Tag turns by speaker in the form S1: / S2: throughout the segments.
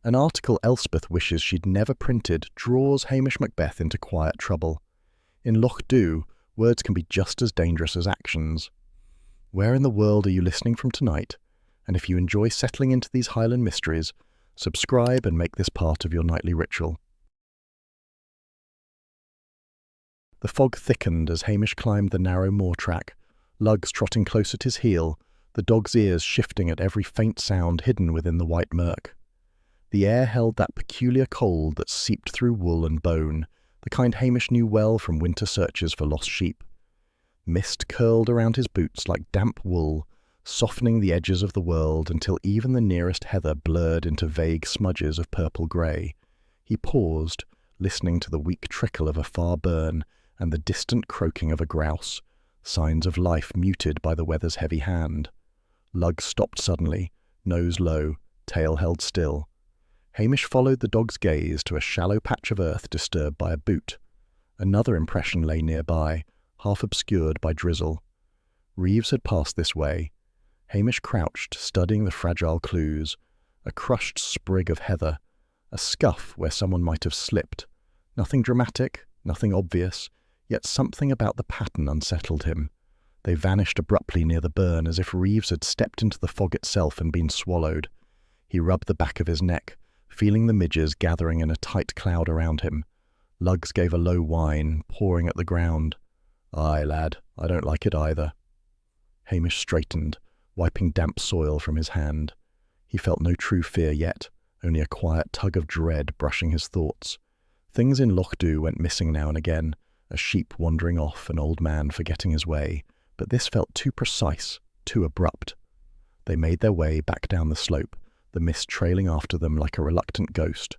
S1: An article Elspeth wishes she'd never printed draws Hamish Macbeth into quiet trouble. In Loch Dhu, words can be just as dangerous as actions. Where in the world are you listening from tonight? And if you enjoy settling into these Highland mysteries, subscribe and make this part of your nightly ritual. The fog thickened as Hamish climbed the narrow moor track, lugs trotting close at his heel, the dog's ears shifting at every faint sound hidden within the white murk. The air held that peculiar cold that seeped through wool and bone, the kind Hamish knew well from winter searches for lost sheep. Mist curled around his boots like damp wool, softening the edges of the world until even the nearest heather blurred into vague smudges of purple-grey. He paused, listening to the weak trickle of a far burn and the distant croaking of a grouse, signs of life muted by the weather's heavy hand. Lug stopped suddenly, nose low, tail held still. Hamish followed the dog's gaze to a shallow patch of earth disturbed by a boot. Another impression lay nearby, half obscured by drizzle. Reeves had passed this way. Hamish crouched, studying the fragile clues. A crushed sprig of heather, a scuff where someone might have slipped. Nothing dramatic, nothing obvious, yet something about the pattern unsettled him. They vanished abruptly near the burn, as if Reeves had stepped into the fog itself and been swallowed. He rubbed the back of his neck, feeling the midges gathering in a tight cloud around him. Lugs gave a low whine, pawing at the ground. "Aye, lad, I don't like it either." Hamish straightened, wiping damp soil from his hand. He felt no true fear yet, only a quiet tug of dread brushing his thoughts. Things in Loch Dhu went missing now and again, a sheep wandering off, an old man forgetting his way, but this felt too precise, too abrupt. They made their way back down the slope, the mist trailing after them like a reluctant ghost.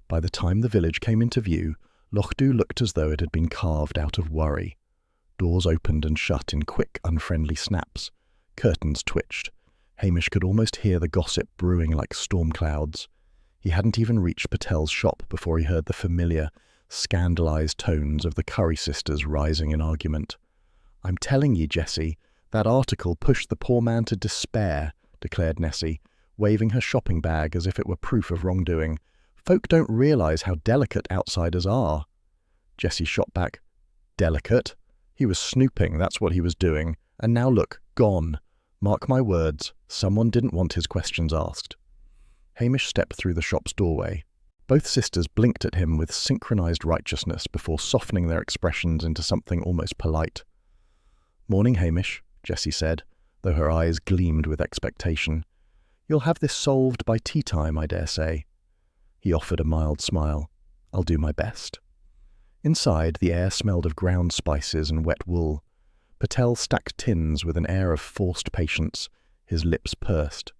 S1: By the time the village came into view, Loch Dhu looked as though it had been carved out of worry. Doors opened and shut in quick, unfriendly snaps. Curtains twitched. Hamish could almost hear the gossip brewing like storm clouds. He hadn't even reached Patel's shop before he heard the familiar, scandalized tones of the Curry sisters rising in argument. "I'm telling ye, Jessie, that article pushed the poor man to despair," declared Nessie, waving her shopping bag as if it were proof of wrongdoing. "Folk don't realise how delicate outsiders are." Jessie shot back. "Delicate? He was snooping, that's what he was doing. And now look, gone. Mark my words, someone didn't want his questions asked." Hamish stepped through the shop's doorway. Both sisters blinked at him with synchronized righteousness before softening their expressions into something almost polite. "Morning, Hamish," Jessie said, though her eyes gleamed with expectation. "You'll have this solved by tea time, I dare say." He offered a mild smile. "I'll do my best." Inside, the air smelled of ground spices and wet wool. Patel stacked tins with an air of forced patience, his lips pursed.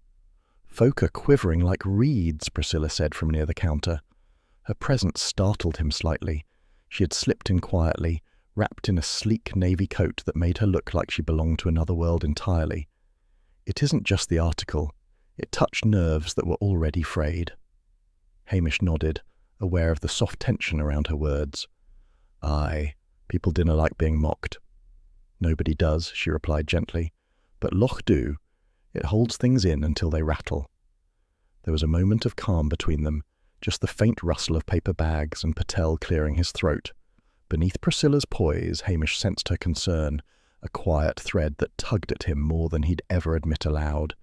S1: "Folk are quivering like reeds," Priscilla said from near the counter. Her presence startled him slightly. She had slipped in quietly, wrapped in a sleek navy coat that made her look like she belonged to another world entirely. "It isn't just the article. It touched nerves that were already frayed." Hamish nodded, aware of the soft tension around her words. "Aye, people dinna like being mocked." "Nobody does," she replied gently. "But Loch Dhu, it holds things in until they rattle." There was a moment of calm between them, just the faint rustle of paper bags and Patel clearing his throat. Beneath Priscilla's poise, Hamish sensed her concern, a quiet thread that tugged at him more than he'd ever admit aloud.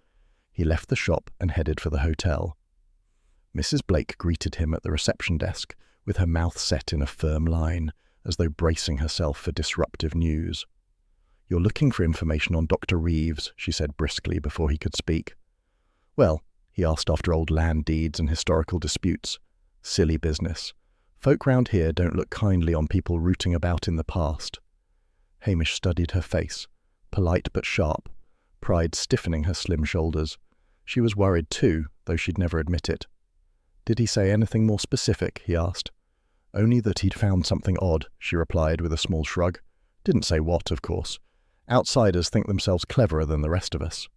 S1: He left the shop and headed for the hotel. Mrs. Blake greeted him at the reception desk, with her mouth set in a firm line, as though bracing herself for disruptive news. "You're looking for information on Dr. Reeves," she said briskly before he could speak. "Well," he asked after old land deeds and historical disputes. "Silly business. Folk round here don't look kindly on people rooting about in the past." Hamish studied her face, polite but sharp, pride stiffening her slim shoulders. She was worried too, though she'd never admit it. "Did he say anything more specific?" he asked. "Only that he'd found something odd," she replied with a small shrug. "Didn't say what, of course. Outsiders think themselves cleverer than the rest of us."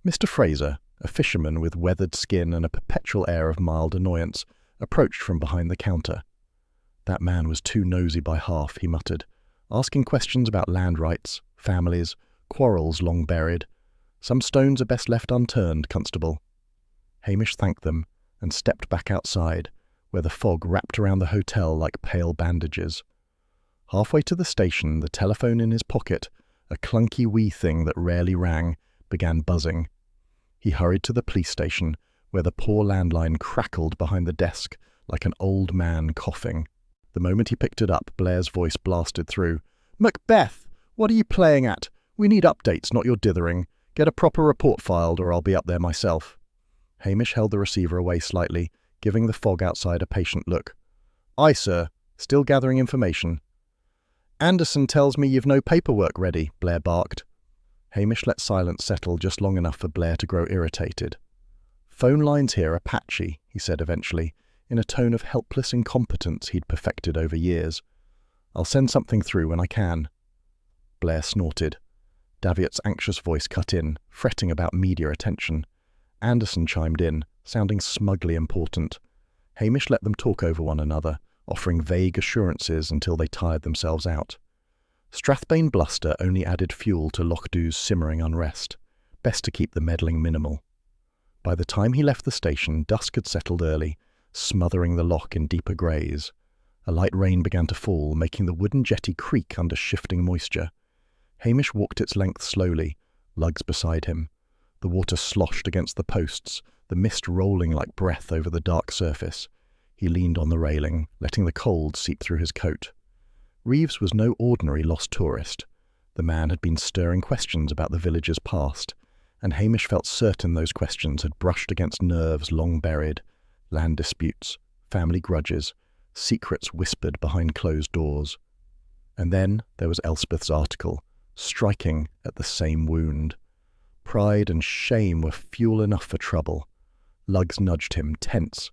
S1: Mr. Fraser, a fisherman with weathered skin and a perpetual air of mild annoyance, approached from behind the counter. "That man was too nosy by half," he muttered, asking questions about land rights, families, quarrels long buried. "Some stones are best left unturned, Constable." Hamish thanked them, and stepped back outside, where the fog wrapped around the hotel like pale bandages. Halfway to the station, the telephone in his pocket, a clunky wee thing that rarely rang, began buzzing. He hurried to the police station, where the poor landline crackled behind the desk like an old man coughing. The moment he picked it up, Blair's voice blasted through. "Macbeth! What are you playing at? We need updates, not your dithering. Get a proper report filed, or I'll be up there myself." Hamish held the receiver away slightly, giving the fog outside a patient look. "Aye, sir. Still gathering information." "Anderson tells me you've no paperwork ready," Blair barked. Hamish let silence settle just long enough for Blair to grow irritated. "Phone lines here are patchy," he said eventually, in a tone of helpless incompetence he'd perfected over years. "I'll send something through when I can." Blair snorted. Daviot's anxious voice cut in, fretting about media attention. Anderson chimed in, sounding smugly important. Hamish let them talk over one another, offering vague assurances until they tired themselves out. Strathbane bluster only added fuel to Lochdu's simmering unrest. Best to keep the meddling minimal. By the time he left the station, dusk had settled early, smothering the loch in deeper greys. A light rain began to fall, making the wooden jetty creak under shifting moisture. Hamish walked its length slowly, lugs beside him. The water sloshed against the posts, the mist rolling like breath over the dark surface. He leaned on the railing, letting the cold seep through his coat. Reeves was no ordinary lost tourist. The man had been stirring questions about the village's past, and Hamish felt certain those questions had brushed against nerves long buried. Land disputes, family grudges, secrets whispered behind closed doors. And then there was Elspeth's article, striking at the same wound. Pride and shame were fuel enough for trouble. Lugs nudged him, tense.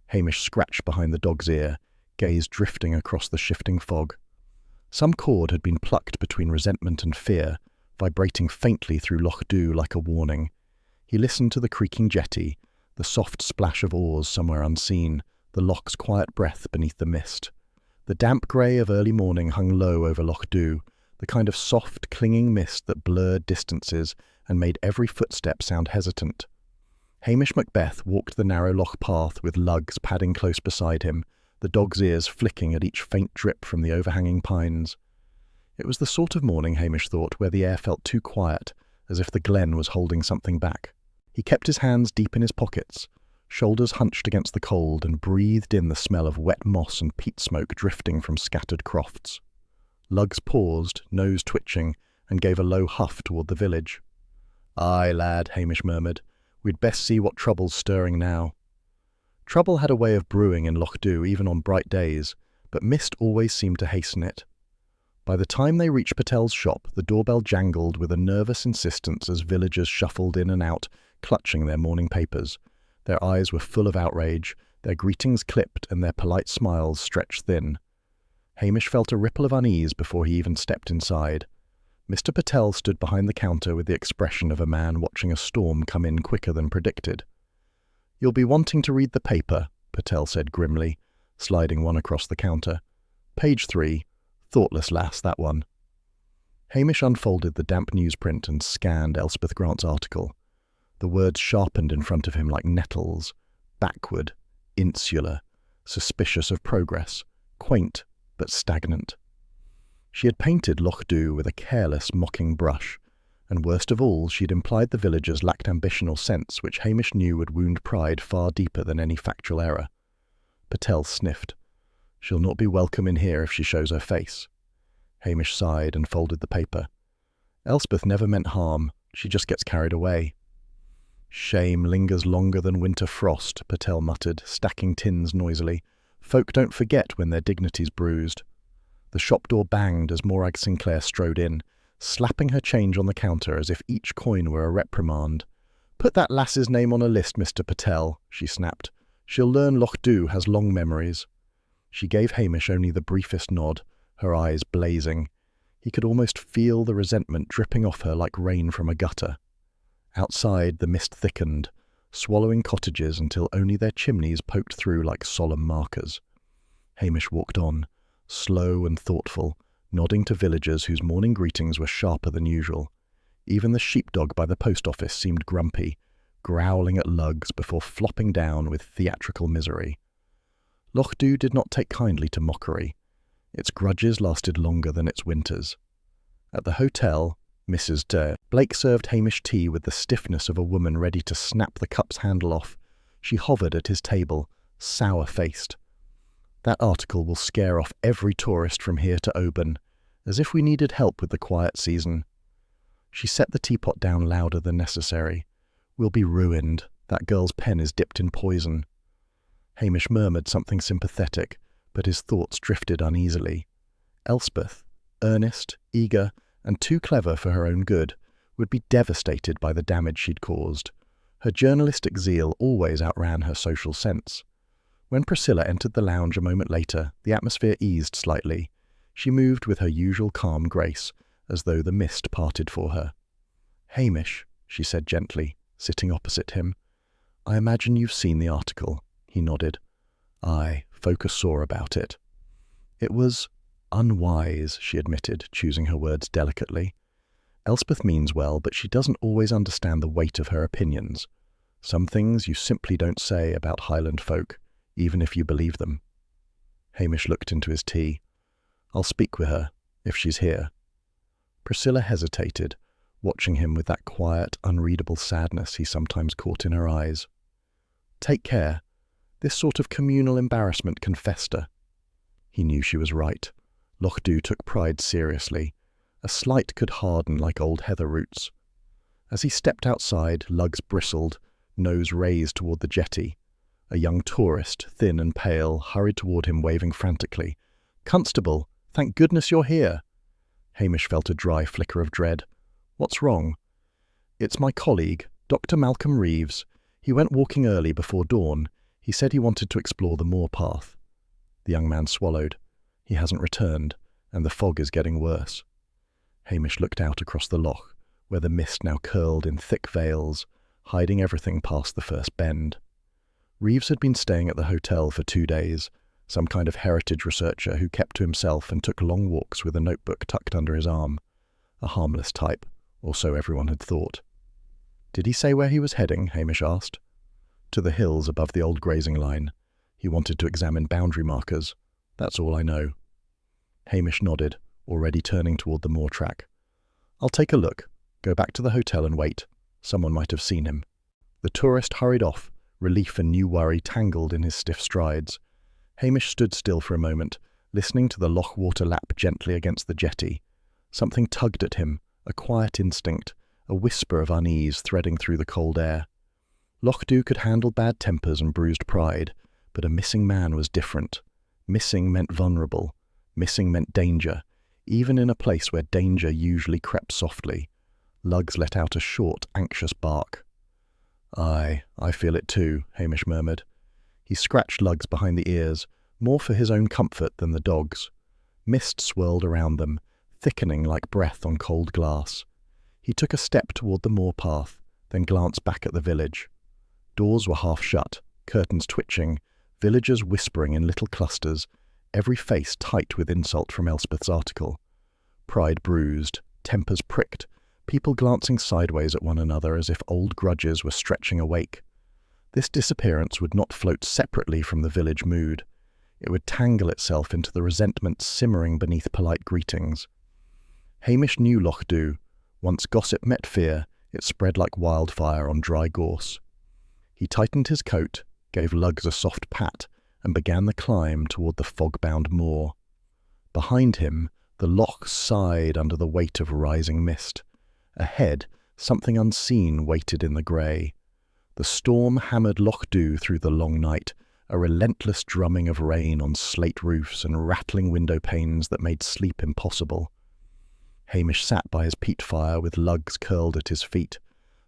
S1: Hamish scratched behind the dog's ear, gaze drifting across the shifting fog. Some cord had been plucked between resentment and fear, vibrating faintly through Lochdu like a warning. He listened to the creaking jetty, the soft splash of oars somewhere unseen, the loch's quiet breath beneath the mist. The damp grey of early morning hung low over Lochdu, the kind of soft, clinging mist that blurred distances and made every footstep sound hesitant. Hamish Macbeth walked the narrow loch path with lugs padding close beside him, the dog's ears flicking at each faint drip from the overhanging pines. It was the sort of morning, Hamish thought, where the air felt too quiet, as if the glen was holding something back. He kept his hands deep in his pockets, shoulders hunched against the cold, and breathed in the smell of wet moss and peat smoke drifting from scattered crofts. Lugs paused, nose twitching, and gave a low huff toward the village. "Aye, lad," Hamish murmured. "We'd best see what trouble's stirring now." Trouble had a way of brewing in Lochdu even on bright days, but mist always seemed to hasten it. By the time they reached Patel's shop, the doorbell jangled with a nervous insistence as villagers shuffled in and out, clutching their morning papers. Their eyes were full of outrage, their greetings clipped and their polite smiles stretched thin. Hamish felt a ripple of unease before he even stepped inside. Mr. Patel stood behind the counter with the expression of a man watching a storm come in quicker than predicted. "You'll be wanting to read the paper," Patel said grimly, sliding one across the counter. "Page 3. Thoughtless lass, that one." Hamish unfolded the damp newsprint and scanned Elspeth Grant's article. The words sharpened in front of him like nettles. Backward, insular, suspicious of progress, quaint but stagnant. She had painted Lochdu with a careless, mocking brush, and worst of all, she had implied the villagers lacked ambition or sense, which Hamish knew would wound pride far deeper than any factual error. Patel sniffed. "She'll not be welcome in here if she shows her face." Hamish sighed and folded the paper. "Elspeth never meant harm. She just gets carried away." "Shame lingers longer than winter frost," Patel muttered, stacking tins noisily. "Folk don't forget when their dignity's bruised." The shop door banged as Morag Sinclair strode in, slapping her change on the counter as if each coin were a reprimand. "Put that lass's name on a list, Mr. Patel," she snapped. "She'll learn Lochdu has long memories." She gave Hamish only the briefest nod, her eyes blazing. He could almost feel the resentment dripping off her like rain from a gutter. Outside, the mist thickened, swallowing cottages until only their chimneys poked through like solemn markers. Hamish walked on, slow and thoughtful, nodding to villagers whose morning greetings were sharper than usual. Even the sheepdog by the post office seemed grumpy, growling at lugs before flopping down with theatrical misery. Lochdu did not take kindly to mockery. Its grudges lasted longer than its winters. At the hotel, Mrs. de Blake served Hamish tea with the stiffness of a woman ready to snap the cup's handle off. She hovered at his table, sour-faced. "That article will scare off every tourist from here to Oban, as if we needed help with the quiet season." She set the teapot down louder than necessary. "We'll be ruined. That girl's pen is dipped in poison." Hamish murmured something sympathetic, but his thoughts drifted uneasily. Elspeth, earnest, eager, and too clever for her own good, would be devastated by the damage she'd caused. Her journalistic zeal always outran her social sense. When Priscilla entered the lounge a moment later, the atmosphere eased slightly. She moved with her usual calm grace, as though the mist parted for her. "Hamish," she said gently, sitting opposite him, "I imagine you've seen the article." He nodded. "Aye, Focus saw about it." "It was unwise," she admitted, choosing her words delicately. "Elspeth means well, but she doesn't always understand the weight of her opinions. Some things you simply don't say about Highland folk, even if you believe them." Hamish looked into his tea. "I'll speak with her, if she's here." Priscilla hesitated, watching him with that quiet, unreadable sadness he sometimes caught in her eyes. "Take care. This sort of communal embarrassment can fester." He knew she was right. Lochdu took pride seriously. A slight could harden like old heather roots. As he stepped outside, lugs bristled, nose raised toward the jetty. A young tourist, thin and pale, hurried toward him waving frantically. "Constable, thank goodness you're here." Hamish felt a dry flicker of dread. "What's wrong?" "It's my colleague, Dr. Malcolm Reeves. He went walking early before dawn. He said he wanted to explore the moor path." The young man swallowed. "He hasn't returned, and the fog is getting worse." Hamish looked out across the loch, where the mist now curled in thick veils, hiding everything past the first bend. Reeves had been staying at the hotel for 2 days, some kind of heritage researcher who kept to himself and took long walks with a notebook tucked under his arm. A harmless type, or so everyone had thought. "Did he say where he was heading?" Hamish asked. "To the hills above the old grazing line. He wanted to examine boundary markers. That's all I know." Hamish nodded, already turning toward the moor track. "I'll take a look. Go back to the hotel and wait. Someone might have seen him." The tourist hurried off, relief and new worry tangled in his stiff strides. Hamish stood still for a moment, listening to the loch water lap gently against the jetty. Something tugged at him, a quiet instinct, a whisper of unease threading through the cold air. Lochdu could handle bad tempers and bruised pride, but a missing man was different. Missing meant vulnerable. Missing meant danger, even in a place where danger usually crept softly. Lugs let out a short, anxious bark. "Aye, I feel it too," Hamish murmured. He scratched Lugs behind the ears, more for his own comfort than the dog's. Mist swirled around them, thickening like breath on cold glass. He took a step toward the moor path, then glanced back at the village. Doors were half shut, curtains twitching, villagers whispering in little clusters, every face tight with insult from Elspeth's article. Pride bruised, tempers pricked, people glancing sideways at one another as if old grudges were stretching awake. This disappearance would not float separately from the village mood. It would tangle itself into the resentment simmering beneath polite greetings. Hamish knew Lochdu. Once gossip met fear, it spread like wildfire on dry gorse. He tightened his coat, gave Lugs a soft pat, and began the climb toward the fog-bound moor. Behind him, the loch sighed under the weight of rising mist. Ahead, something unseen waited in the grey. The storm hammered Lochdu through the long night, a relentless drumming of rain on slate roofs and rattling window panes that made sleep impossible. Hamish sat by his peat fire with Lugs curled at his feet,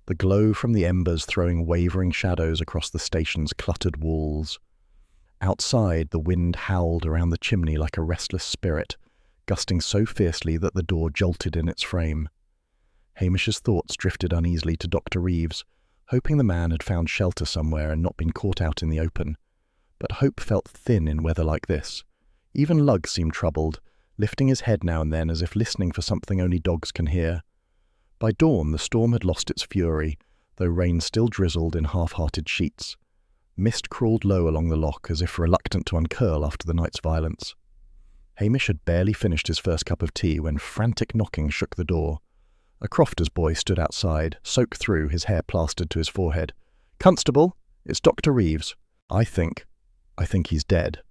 S1: the glow from the embers throwing wavering shadows across the station's cluttered walls. Outside, the wind howled around the chimney like a restless spirit, gusting so fiercely that the door jolted in its frame. Hamish's thoughts drifted uneasily to Dr. Reeves, hoping the man had found shelter somewhere and not been caught out in the open. But hope felt thin in weather like this. Even Lug seemed troubled, lifting his head now and then as if listening for something only dogs can hear. By dawn, the storm had lost its fury. though rain still drizzled in half-hearted sheets. Mist crawled low along the loch as if reluctant to uncurl after the night's violence. Hamish had barely finished his first cup of tea when frantic knocking shook the door. A crofter's boy stood outside, soaked through, his hair plastered to his forehead. "Constable, it's Dr. Reeves. I think he's dead."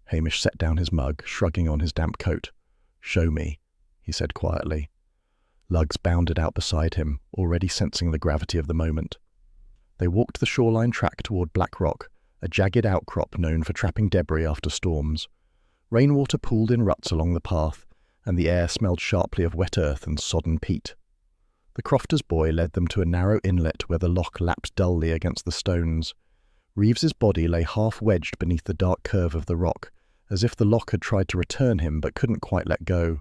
S1: Hamish set down his mug, shrugging on his damp coat. "Show me," he said quietly. Lugs bounded out beside him, already sensing the gravity of the moment. They walked the shoreline track toward Black Rock, a jagged outcrop known for trapping debris after storms. Rainwater pooled in ruts along the path, and the air smelled sharply of wet earth and sodden peat. The crofter's boy led them to a narrow inlet where the loch lapped dully against the stones. Reeves's body lay half-wedged beneath the dark curve of the rock, as if the loch had tried to return him but couldn't quite let go.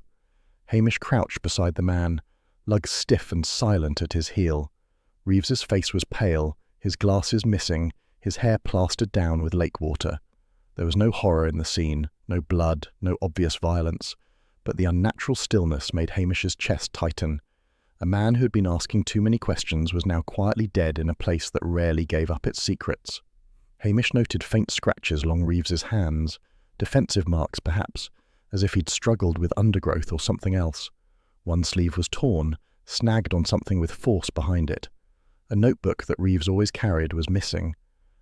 S1: Hamish crouched beside the man, Luggs stiff and silent at his heel. Reeves's face was pale, his glasses missing, his hair plastered down with lake water. There was no horror in the scene, no blood, no obvious violence, but the unnatural stillness made Hamish's chest tighten. A man who had been asking too many questions was now quietly dead in a place that rarely gave up its secrets. Hamish noted faint scratches along Reeves's hands, defensive marks perhaps, as if he'd struggled with undergrowth or something else. One sleeve was torn, snagged on something with force behind it. A notebook that Reeves always carried was missing.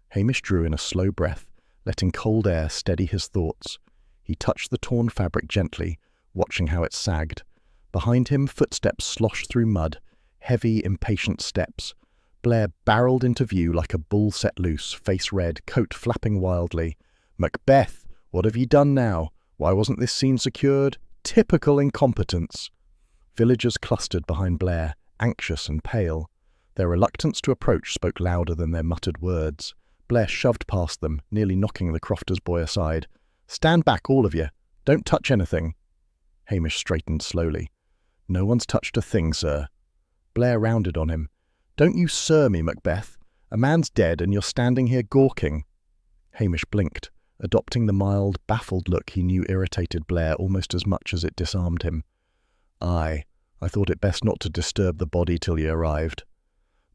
S1: Hamish drew in a slow breath, letting cold air steady his thoughts. He touched the torn fabric gently, watching how it sagged. Behind him, footsteps sloshed through mud, heavy, impatient steps. Blair barreled into view like a bull set loose, face red, coat flapping wildly. "Macbeth, what have ye done now? Why wasn't this scene secured? Typical incompetence." Villagers clustered behind Blair, anxious and pale. Their reluctance to approach spoke louder than their muttered words. Blair shoved past them, nearly knocking the crofter's boy aside. "Stand back, all of you. Don't touch anything." Hamish straightened slowly. "No one's touched a thing, sir." Blair rounded on him. "Don't you sir me, Macbeth. A man's dead and you're standing here gawking." Hamish blinked, adopting the mild, baffled look he knew irritated Blair almost as much as it disarmed him. "Aye, I thought it best not to disturb the body till you arrived."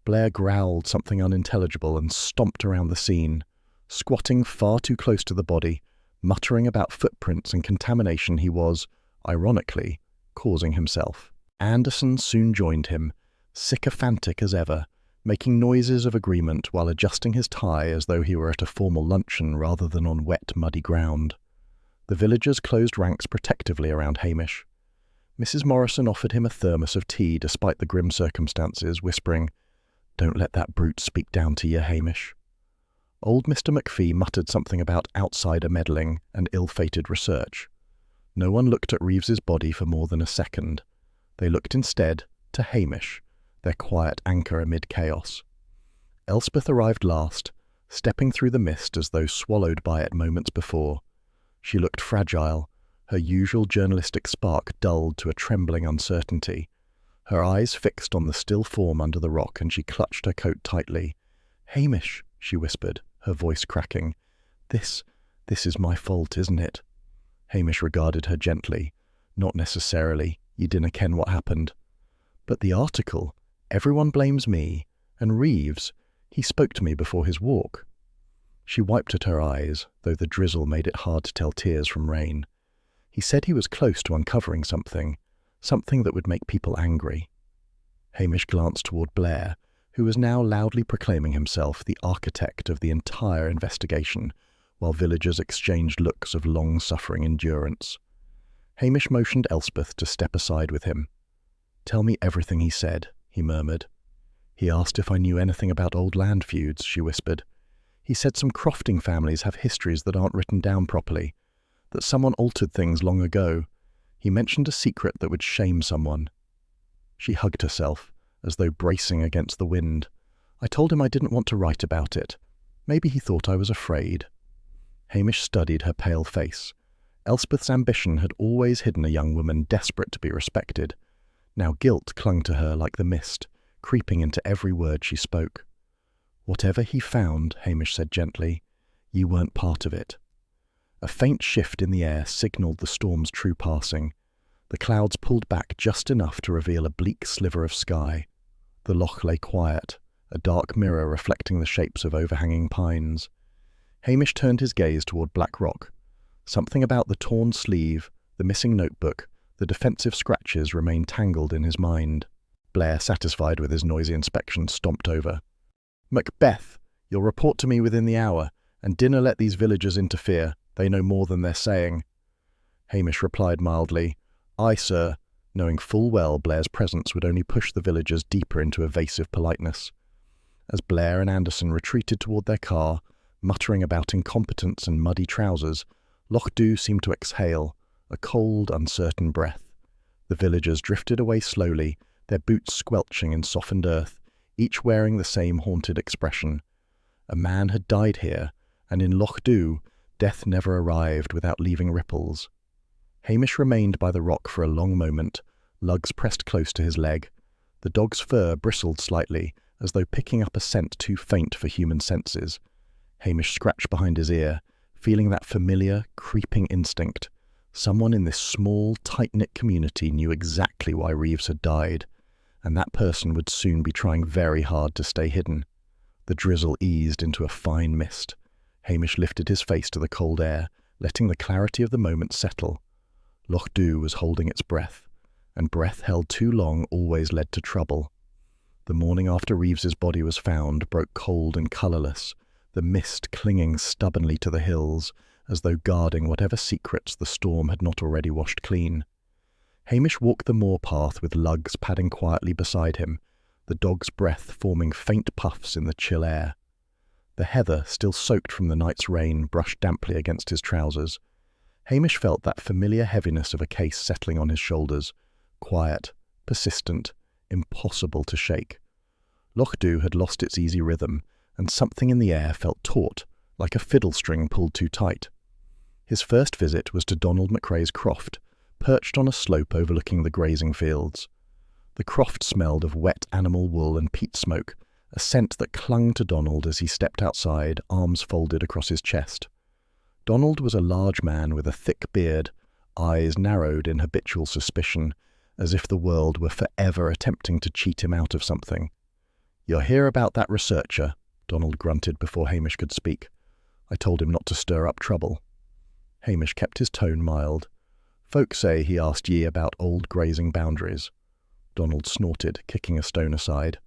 S1: Blair growled something unintelligible and stomped around the scene, squatting far too close to the body, muttering about footprints and contamination he was, ironically, causing himself. Anderson soon joined him, sycophantic as ever, making noises of agreement while adjusting his tie as though he were at a formal luncheon rather than on wet, muddy ground. The villagers closed ranks protectively around Hamish. Mrs. Morrison offered him a thermos of tea despite the grim circumstances, whispering, "Don't let that brute speak down to you, Hamish." Old Mr. McPhee muttered something about outsider meddling and ill-fated research. No one looked at Reeves's body for more than a second. They looked instead to Hamish, their quiet anchor amid chaos. Elspeth arrived last, stepping through the mist as though swallowed by it moments before. She looked fragile, her usual journalistic spark dulled to a trembling uncertainty. Her eyes fixed on the still form under the rock, and she clutched her coat tightly. "Hamish," she whispered, her voice cracking. This is my fault, isn't it?" Hamish regarded her gently. "Not necessarily. You dinna ken what happened." "But the article. Everyone blames me. And Reeves, he spoke to me before his walk." She wiped at her eyes, though the drizzle made it hard to tell tears from rain. "He said he was close to uncovering something that would make people angry." Hamish glanced toward Blair, who was now loudly proclaiming himself the architect of the entire investigation, while villagers exchanged looks of long-suffering endurance. Hamish motioned Elspeth to step aside with him. "Tell me everything he said," he murmured. "He asked if I knew anything about old land feuds," she whispered. "He said some crofting families have histories that aren't written down properly, that someone altered things long ago. He mentioned a secret that would shame someone." She hugged herself, as though bracing against the wind. "I told him I didn't want to write about it. Maybe he thought I was afraid." Hamish studied her pale face. Elspeth's ambition had always hidden a young woman desperate to be respected. Now guilt clung to her like the mist, creeping into every word she spoke. "Whatever he found," Hamish said gently, "you weren't part of it." A faint shift in the air signalled the storm's true passing. The clouds pulled back just enough to reveal a bleak sliver of sky. The loch lay quiet, a dark mirror reflecting the shapes of overhanging pines. Hamish turned his gaze toward Black Rock. Something about the torn sleeve, the missing notebook, the defensive scratches remained tangled in his mind. Blair, satisfied with his noisy inspection, stomped over. "Macbeth, you'll report to me within the hour, and dinna let these villagers interfere. They know more than they're saying." Hamish replied mildly, "Aye, sir," knowing full well Blair's presence would only push the villagers deeper into evasive politeness. As Blair and Anderson retreated toward their car, muttering about incompetence and muddy trousers, Loch Dew seemed to exhale, a cold, uncertain breath. The villagers drifted away slowly, their boots squelching in softened earth, each wearing the same haunted expression. A man had died here, and in Loch Dew, death never arrived without leaving ripples. Hamish remained by the rock for a long moment, lugs pressed close to his leg. The dog's fur bristled slightly, as though picking up a scent too faint for human senses. Hamish scratched behind his ear, feeling that familiar, creeping instinct. Someone in this small, tight-knit community knew exactly why Reeves had died, and that person would soon be trying very hard to stay hidden. The drizzle eased into a fine mist. Hamish lifted his face to the cold air, letting the clarity of the moment settle. Loch Dew was holding its breath, and breath held too long always led to trouble. The morning after Reeves's body was found broke cold and colourless, the mist clinging stubbornly to the hills, as though guarding whatever secrets the storm had not already washed clean. Hamish walked the moor path with lugs padding quietly beside him, the dog's breath forming faint puffs in the chill air. The heather, still soaked from the night's rain, brushed damply against his trousers. Hamish felt that familiar heaviness of a case settling on his shoulders, quiet, persistent, impossible to shake. Loch Dew had lost its easy rhythm, and something in the air felt taut, like a fiddle string pulled too tight. His first visit was to Donald MacRae's croft, perched on a slope overlooking the grazing fields. The croft smelled of wet animal wool and peat smoke, a scent that clung to Donald as he stepped outside, arms folded across his chest. Donald was a large man with a thick beard, eyes narrowed in habitual suspicion, as if the world were forever attempting to cheat him out of something. "You're here about that researcher," Donald grunted before Hamish could speak. "I told him not to stir up trouble." Hamish kept his tone mild. "Folk say he asked ye about old grazing boundaries." Donald snorted, kicking a stone aside.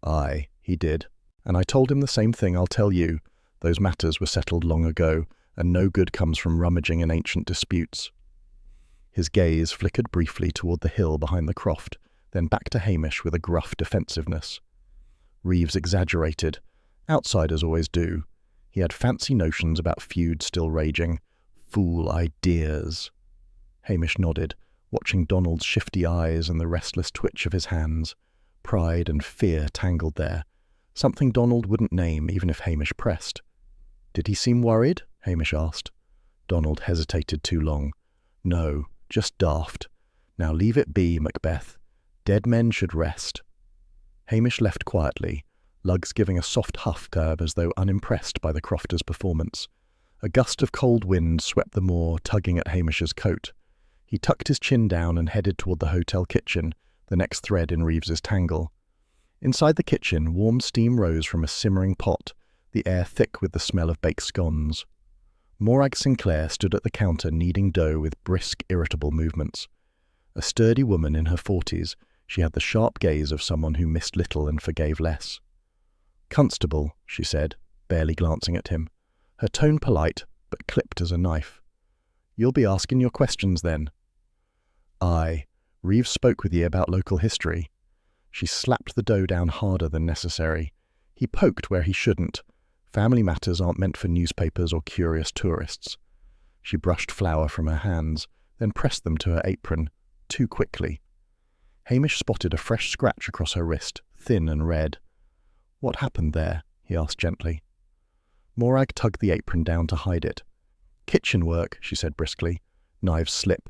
S1: "Aye, he did. And I told him the same thing I'll tell you. Those matters were settled long ago, and no good comes from rummaging in ancient disputes." His gaze flickered briefly toward the hill behind the croft, then back to Hamish with a gruff defensiveness. Reeves exaggerated. Outsiders always do. He had fancy notions about feuds still raging. Fool ideas. Hamish nodded, watching Donald's shifty eyes and the restless twitch of his hands. Pride and fear tangled there, something Donald wouldn't name even if Hamish pressed. "Did he seem worried?" Hamish asked. Donald hesitated too long. "No, just daft. Now leave it be, Macbeth. Dead men should rest." Hamish left quietly, lugs giving a soft huff curb as though unimpressed by the crofter's performance. A gust of cold wind swept the moor, tugging at Hamish's coat. He tucked his chin down and headed toward the hotel kitchen, the next thread in Reeves's tangle. Inside the kitchen, warm steam rose from a simmering pot, the air thick with the smell of baked scones. Morag Sinclair stood at the counter kneading dough with brisk, irritable movements. A sturdy woman in her 40s, she had the sharp gaze of someone who missed little and forgave less. "Constable," she said, barely glancing at him, her tone polite, but clipped as a knife. "You'll be asking your questions then." "Aye, Reeves spoke with ye about local history." She slapped the dough down harder than necessary. He poked where he shouldn't. Family matters aren't meant for newspapers or curious tourists. She brushed flour from her hands, then pressed them to her apron, too quickly. Hamish spotted a fresh scratch across her wrist, thin and red. "What happened there?" he asked gently. Morag tugged the apron down to hide it. "Kitchen work," she said briskly. "Knives slip."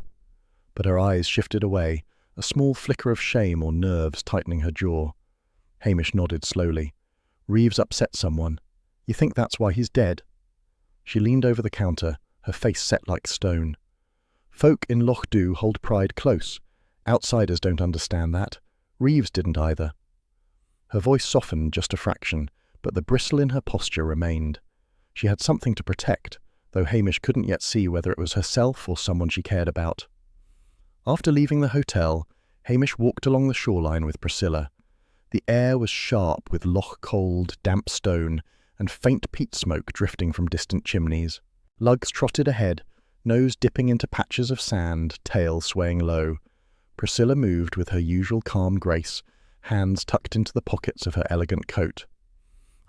S1: But her eyes shifted away, a small flicker of shame or nerves tightening her jaw. Hamish nodded slowly. "Reeves upset someone. You think that's why he's dead?" She leaned over the counter, her face set like stone. "Folk in Loch Dew hold pride close. Outsiders don't understand that. Reeves didn't either." Her voice softened just a fraction, but the bristle in her posture remained. She had something to protect, though Hamish couldn't yet see whether it was herself or someone she cared about. After leaving the hotel, Hamish walked along the shoreline with Priscilla. The air was sharp with loch-cold, damp stone and faint peat smoke drifting from distant chimneys. Lugs trotted ahead, nose dipping into patches of sand, tail swaying low. Priscilla moved with her usual calm grace, hands tucked into the pockets of her elegant coat.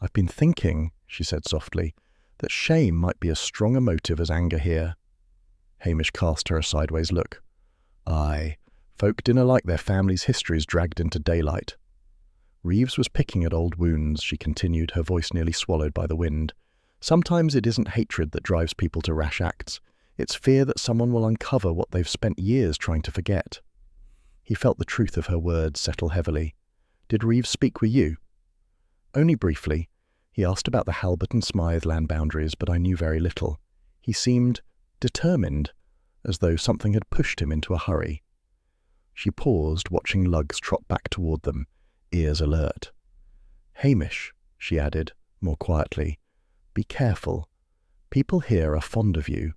S1: "I've been thinking," she said softly, "that shame might be as strong a motive as anger here." Hamish cast her a sideways look. "Aye, folk dinna like their families' histories dragged into daylight." Reeves was picking at old wounds, she continued, her voice nearly swallowed by the wind. "Sometimes it isn't hatred that drives people to rash acts. It's fear that someone will uncover what they've spent years trying to forget." He felt the truth of her words settle heavily. "Did Reeves speak with you?" "Only briefly. He asked about the Halbert and Smythe land boundaries, but I knew very little. He seemed determined, as though something had pushed him into a hurry." She paused, watching Lugs trot back toward them, ears alert. "Hamish," she added, more quietly, "be careful. People here are fond of you.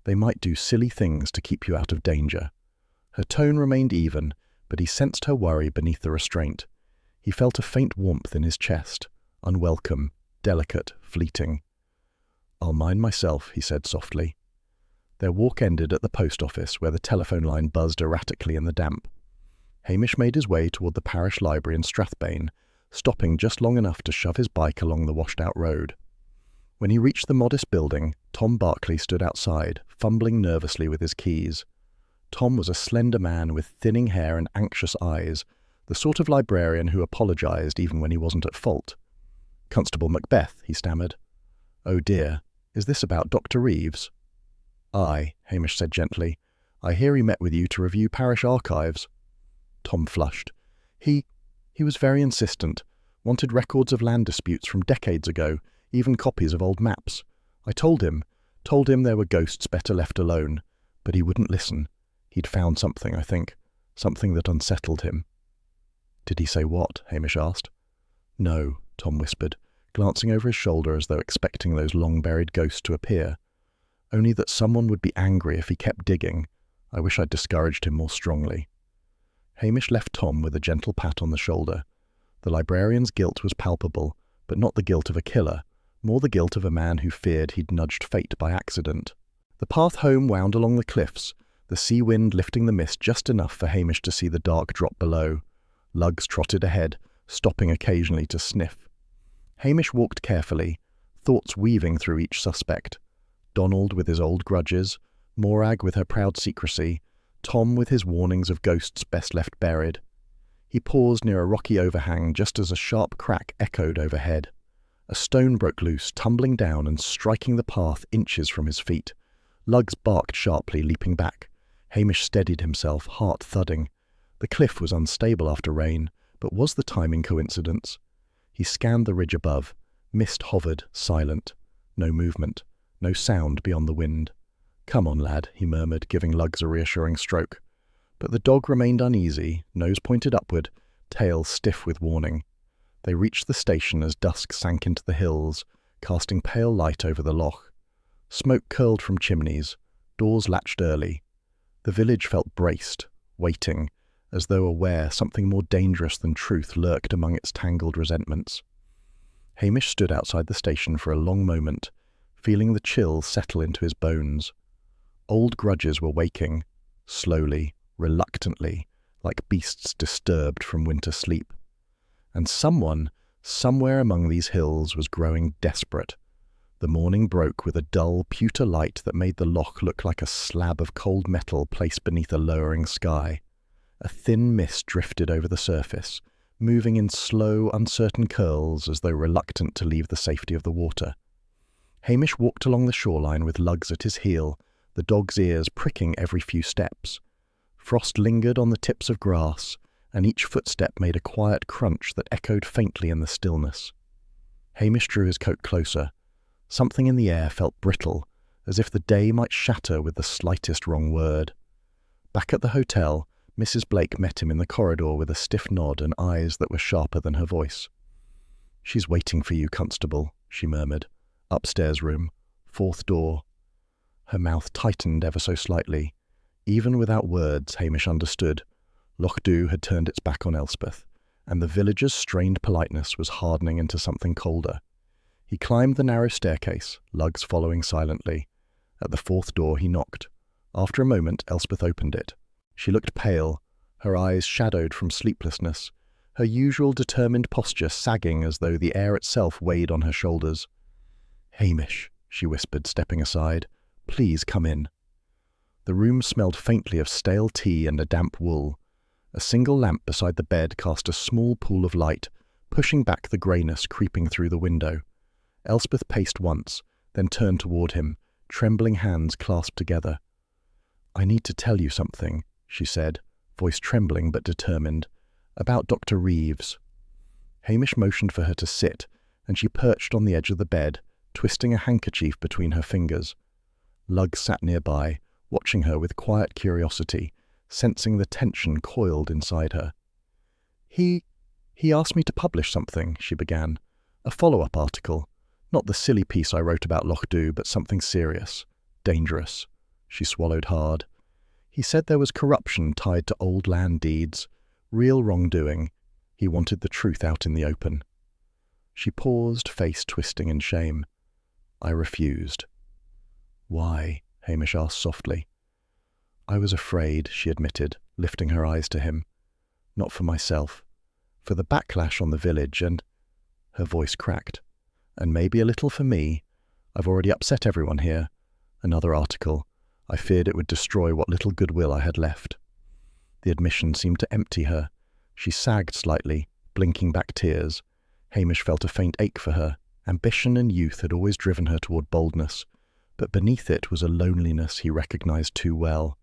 S1: They might do silly things to keep you out of danger." Her tone remained even, but he sensed her worry beneath the restraint. He felt a faint warmth in his chest, unwelcome, delicate, fleeting. "I'll mind myself," he said softly. Their walk ended at the post office, where the telephone line buzzed erratically in the damp. Hamish made his way toward the parish library in Strathbane, stopping just long enough to shove his bike along the washed-out road. When he reached the modest building, Tom Barclay stood outside, fumbling nervously with his keys. Tom was a slender man with thinning hair and anxious eyes, the sort of librarian who apologized even when he wasn't at fault. "Constable Macbeth," he stammered. "Oh dear, is this about Dr. Reeves?" "Aye," Hamish said gently. "I hear he met with you to review parish archives." Tom flushed. He was very insistent, wanted records of land disputes from decades ago, even copies of old maps. I told him there were ghosts better left alone, but he wouldn't listen. He'd found something, I think, something that unsettled him." "Did he say what?" Hamish asked. "No," Tom whispered, glancing over his shoulder as though expecting those long-buried ghosts to appear. "Only that someone would be angry if he kept digging. I wish I'd discouraged him more strongly." Hamish left Tom with a gentle pat on the shoulder. The librarian's guilt was palpable, but not the guilt of a killer, more the guilt of a man who feared he'd nudged fate by accident. The path home wound along the cliffs, the sea wind lifting the mist just enough for Hamish to see the dark drop below. Lugs trotted ahead, stopping occasionally to sniff. Hamish walked carefully, thoughts weaving through each suspect. Donald with his old grudges, Morag with her proud secrecy, Tom with his warnings of ghosts best left buried. He paused near a rocky overhang just as a sharp crack echoed overhead. A stone broke loose, tumbling down and striking the path inches from his feet. Lugs barked sharply, leaping back. Hamish steadied himself, heart thudding. The cliff was unstable after rain, but was the timing coincidence? He scanned the ridge above. Mist hovered, silent. No movement, no sound beyond the wind. "Come on, lad," he murmured, giving Lugs a reassuring stroke. But the dog remained uneasy, nose pointed upward, tail stiff with warning. They reached the station as dusk sank into the hills, casting pale light over the loch. Smoke curled from chimneys. Doors latched early. The village felt braced, waiting, as though aware something more dangerous than truth lurked among its tangled resentments. Hamish stood outside the station for a long moment, feeling the chill settle into his bones. Old grudges were waking, slowly, reluctantly, like beasts disturbed from winter sleep. And someone, somewhere among these hills, was growing desperate. The morning broke with a dull, pewter light that made the loch look like a slab of cold metal placed beneath a lowering sky. A thin mist drifted over the surface, moving in slow, uncertain curls as though reluctant to leave the safety of the water. Hamish walked along the shoreline with Lugs at his heel, the dog's ears pricking every few steps. Frost lingered on the tips of grass, and each footstep made a quiet crunch that echoed faintly in the stillness. Hamish drew his coat closer. Something in the air felt brittle, as if the day might shatter with the slightest wrong word. Back at the hotel, Mrs. Blake met him in the corridor with a stiff nod and eyes that were sharper than her voice. "She's waiting for you, Constable," she murmured. "Upstairs room, 4th door." Her mouth tightened ever so slightly. Even without words, Hamish understood. Loch Dhu had turned its back on Elspeth, and the villagers' strained politeness was hardening into something colder. He climbed the narrow staircase, Lugs following silently. At the 4th door he knocked. After a moment, Elspeth opened it. She looked pale, her eyes shadowed from sleeplessness, her usual determined posture sagging as though the air itself weighed on her shoulders. "Hamish," she whispered, stepping aside, "please come in." The room smelled faintly of stale tea and a damp wool. A single lamp beside the bed cast a small pool of light, pushing back the greyness creeping through the window. Elspeth paced once, then turned toward him, trembling hands clasped together. "I need to tell you something," she said, voice trembling but determined, "about Dr. Reeves." Hamish motioned for her to sit, and she perched on the edge of the bed, twisting a handkerchief between her fingers. Lugg sat nearby, watching her with quiet curiosity, sensing the tension coiled inside her. He asked me to publish something," she began. "A follow-up article. Not the silly piece I wrote about Loch Dhu, but something serious. Dangerous." She swallowed hard. "He said there was corruption tied to old land deeds. Real wrongdoing. He wanted the truth out in the open." She paused, face twisting in shame. "I refused." "Why?" Hamish asked softly. "I was afraid," she admitted, lifting her eyes to him. "Not for myself. For the backlash on the village and—" Her voice cracked. "And maybe a little for me. I've already upset everyone here. Another article. I feared it would destroy what little goodwill I had left." The admission seemed to empty her. She sagged slightly, blinking back tears. Hamish felt a faint ache for her. Ambition and youth had always driven her toward boldness, but beneath it was a loneliness he recognized too well.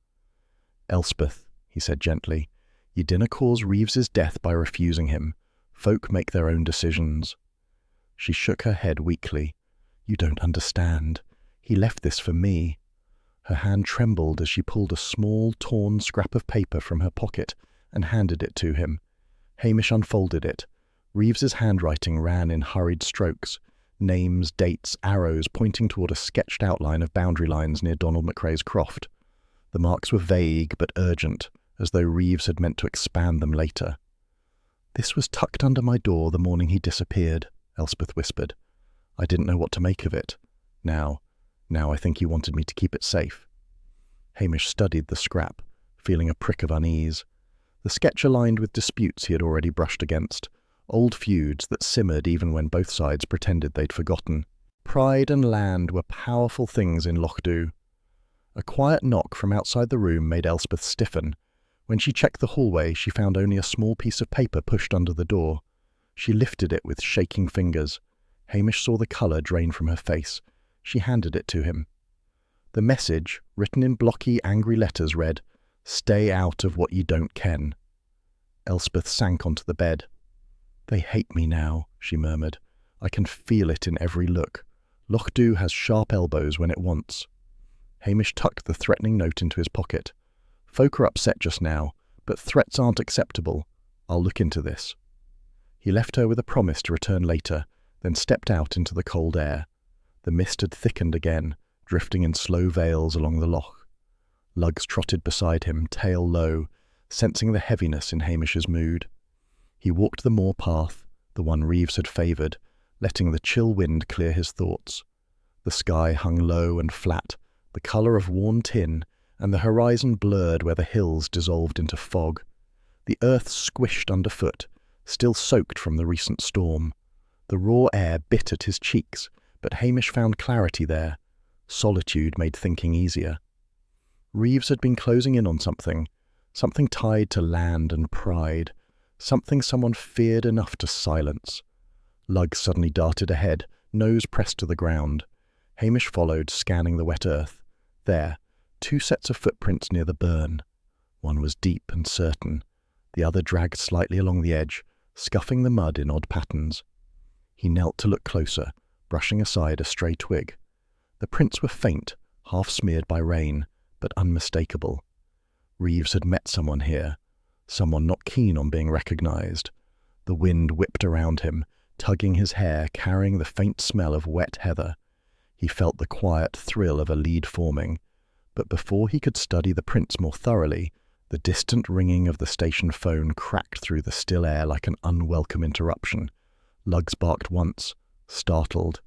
S1: "Elspeth," he said gently, "you dinna cause Reeves's death by refusing him. Folk make their own decisions." She shook her head weakly. "You don't understand. He left this for me." Her hand trembled as she pulled a small, torn scrap of paper from her pocket and handed it to him. Hamish unfolded it. Reeves's handwriting ran in hurried strokes, names, dates, arrows pointing toward a sketched outline of boundary lines near Donald McRae's croft. The marks were vague but urgent, as though Reeves had meant to expand them later. "This was tucked under my door the morning he disappeared," Elspeth whispered. "I didn't know what to make of it. Now I think he wanted me to keep it safe." Hamish studied the scrap, feeling a prick of unease. The sketch aligned with disputes he had already brushed against, old feuds that simmered even when both sides pretended they'd forgotten. Pride and land were powerful things in Loch Dhu. A quiet knock from outside the room made Elspeth stiffen. When she checked the hallway, she found only a small piece of paper pushed under the door. She lifted it with shaking fingers. Hamish saw the colour drain from her face. She handed it to him. The message, written in blocky, angry letters, read, "Stay out of what you don't ken." Elspeth sank onto the bed. "They hate me now," she murmured. "I can feel it in every look. Loch Dhu has sharp elbows when it wants." Hamish tucked the threatening note into his pocket. "Folk are upset just now, but threats aren't acceptable. I'll look into this." He left her with a promise to return later, then stepped out into the cold air. The mist had thickened again, drifting in slow veils along the loch. Lugs trotted beside him, tail low, sensing the heaviness in Hamish's mood. He walked the moor path, the one Reeves had favoured, letting the chill wind clear his thoughts. The sky hung low and flat, the colour of worn tin, and the horizon blurred where the hills dissolved into fog. The earth squished underfoot, still soaked from the recent storm. The raw air bit at his cheeks, but Hamish found clarity there. Solitude made thinking easier. Reeves had been closing in on something tied to land and pride, something someone feared enough to silence. Lugg suddenly darted ahead, nose pressed to the ground. Hamish followed, scanning the wet earth. There, 2 sets of footprints near the burn. One was deep and certain. The other dragged slightly along the edge, scuffing the mud in odd patterns. He knelt to look closer, brushing aside a stray twig. The prints were faint, half smeared by rain, but unmistakable. Reeves had met someone here, Someone not keen on being recognized. The wind whipped around him, tugging his hair, carrying the faint smell of wet heather. He felt the quiet thrill of a lead forming, but before he could study the prints more thoroughly, the distant ringing of the station phone cracked through the still air like an unwelcome interruption. Luggs barked once, startled.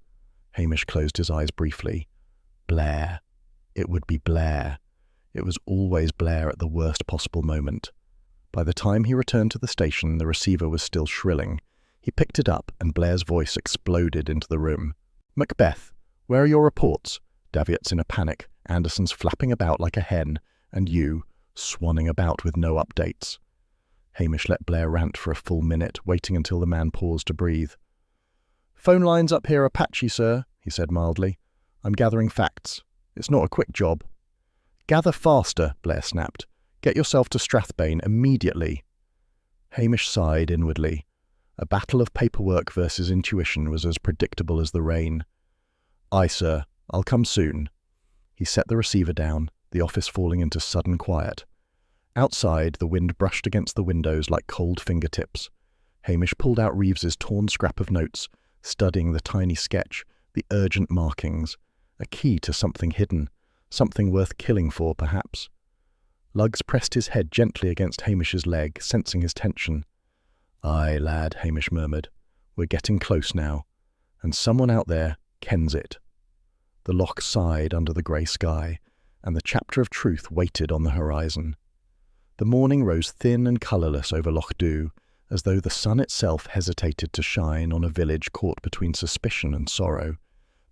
S1: Hamish closed his eyes briefly. Blair. It would be Blair. It was always Blair at the worst possible moment. By the time he returned to the station, the receiver was still shrilling. He picked it up, and Blair's voice exploded into the room. "Macbeth, where are your reports?" Davitt's in a panic. Anderson's flapping about like a hen, and you, swanning about with no updates. Hamish let Blair rant for a full minute, waiting until the man paused to breathe. "Phone lines up here are patchy, sir," he said mildly. "I'm gathering facts. It's not a quick job." "Gather faster," Blair snapped. "Get yourself to Strathbane immediately." Hamish sighed inwardly. A battle of paperwork versus intuition was as predictable as the rain. "Aye, sir. I'll come soon." He set the receiver down, the office falling into sudden quiet. Outside, the wind brushed against the windows like cold fingertips. Hamish pulled out Reeves's torn scrap of notes, studying the tiny sketch, the urgent markings, a key to something hidden, something worth killing for, perhaps. Luggs pressed his head gently against Hamish's leg, sensing his tension. "Aye, lad," Hamish murmured. "We're getting close now, and someone out there kens it." The loch sighed under the grey sky, and the chapter of truth waited on the horizon. The morning rose thin and colourless over Loch Dhu, as though the sun itself hesitated to shine on a village caught between suspicion and sorrow.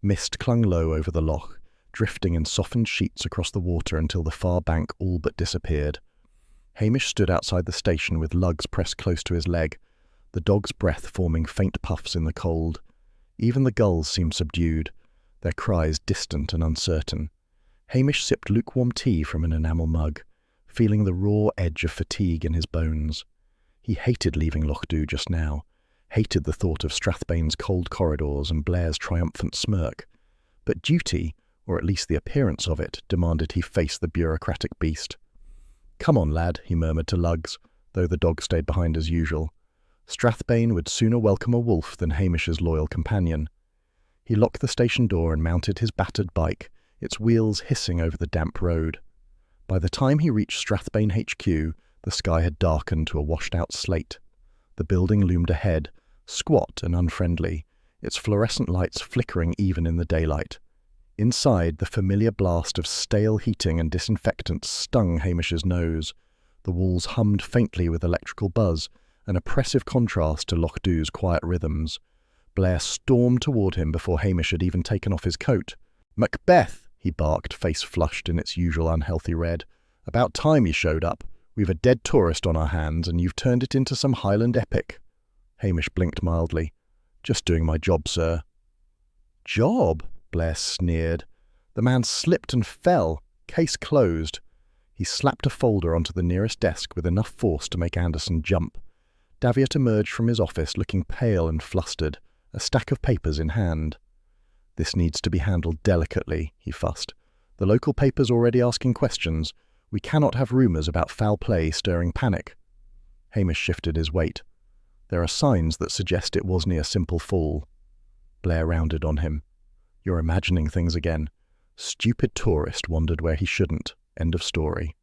S1: Mist clung low over the loch, drifting in softened sheets across the water until the far bank all but disappeared. Hamish stood outside the station with Luggs pressed close to his leg, the dog's breath forming faint puffs in the cold. Even the gulls seemed subdued, their cries distant and uncertain. Hamish sipped lukewarm tea from an enamel mug, feeling the raw edge of fatigue in his bones. He hated leaving Loch Dhu just now, hated the thought of Strathbane's cold corridors and Blair's triumphant smirk. But duty, or at least the appearance of it, demanded he face the bureaucratic beast. "Come on, lad," he murmured to Luggs, though the dog stayed behind as usual. Strathbane would sooner welcome a wolf than Hamish's loyal companion. He locked the station door and mounted his battered bike, its wheels hissing over the damp road. By the time he reached Strathbane HQ, the sky had darkened to a washed-out slate. The building loomed ahead, squat and unfriendly, its fluorescent lights flickering even in the daylight. Inside, the familiar blast of stale heating and disinfectant stung Hamish's nose. The walls hummed faintly with electrical buzz, an oppressive contrast to Loch Dhu's quiet rhythms. Blair stormed toward him before Hamish had even taken off his coat. "Macbeth!" he barked, face flushed in its usual unhealthy red. "About time you showed up. We've a dead tourist on our hands, and you've turned it into some Highland epic." Hamish blinked mildly. "Just doing my job, sir." "Job?" Blair sneered. The man slipped and fell, case closed. He slapped a folder onto the nearest desk with enough force to make Anderson jump. Davitt emerged from his office looking pale and flustered, a stack of papers in hand. "This needs to be handled delicately," he fussed. "The local paper's already asking questions. We cannot have rumours about foul play stirring panic." Hamish shifted his weight. "There are signs that suggest it wasn't a simple fall." Blair rounded on him. "You're imagining things again. Stupid tourist wandered where he shouldn't. End of story."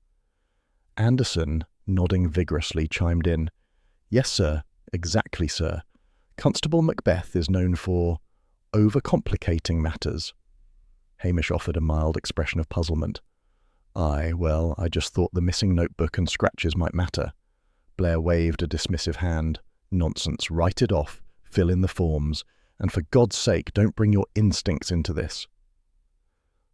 S1: Anderson, nodding vigorously, chimed in. "Yes, sir. Exactly, sir. Constable Macbeth is known for overcomplicating matters." Hamish offered a mild expression of puzzlement. "Aye, well, I just thought the missing notebook and scratches might matter." Blair waved a dismissive hand. "Nonsense. Write it off. Fill in the forms. And for God's sake, don't bring your instincts into this."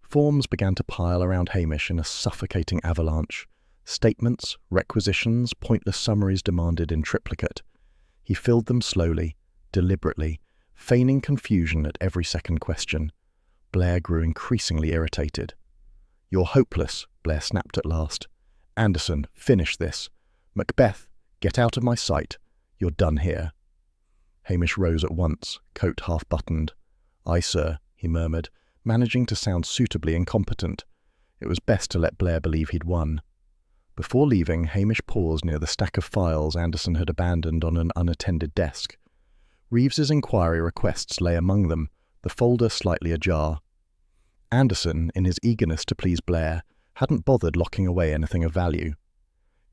S1: Forms began to pile around Hamish in a suffocating avalanche. Statements, requisitions, pointless summaries demanded in triplicate. He filled them slowly, deliberately, feigning confusion at every second question. Blair grew increasingly irritated. "You're hopeless," Blair snapped at last. "Anderson, finish this. Macbeth, get out of my sight. You're done here." Hamish rose at once, coat half-buttoned. "Aye, sir," he murmured, managing to sound suitably incompetent. It was best to let Blair believe he'd won. Before leaving, Hamish paused near the stack of files Anderson had abandoned on an unattended desk. Reeves's inquiry requests lay among them, the folder slightly ajar. Anderson, in his eagerness to please Blair, hadn't bothered locking away anything of value.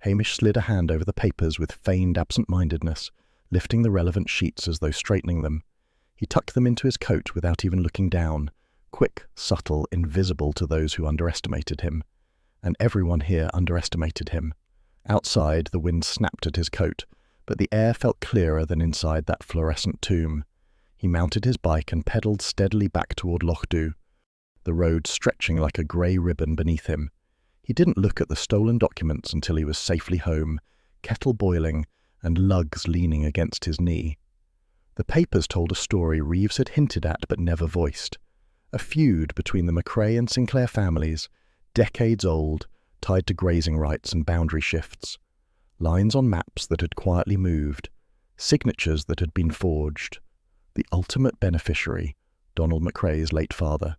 S1: Hamish slid a hand over the papers with feigned absent-mindedness, lifting the relevant sheets as though straightening them. He tucked them into his coat without even looking down, quick, subtle, invisible to those who underestimated him. And everyone here underestimated him. Outside, the wind snapped at his coat, but the air felt clearer than inside that fluorescent tomb. He mounted his bike and pedalled steadily back toward Loch Dhu, the road stretching like a grey ribbon beneath him. He didn't look at the stolen documents until he was safely home, kettle boiling and lugs leaning against his knee. The papers told a story Reeves had hinted at but never voiced. A feud between the McCrae and Sinclair families, decades old, tied to grazing rights and boundary shifts. Lines on maps that had quietly moved, signatures that had been forged. The ultimate beneficiary, Donald McCrae's late father.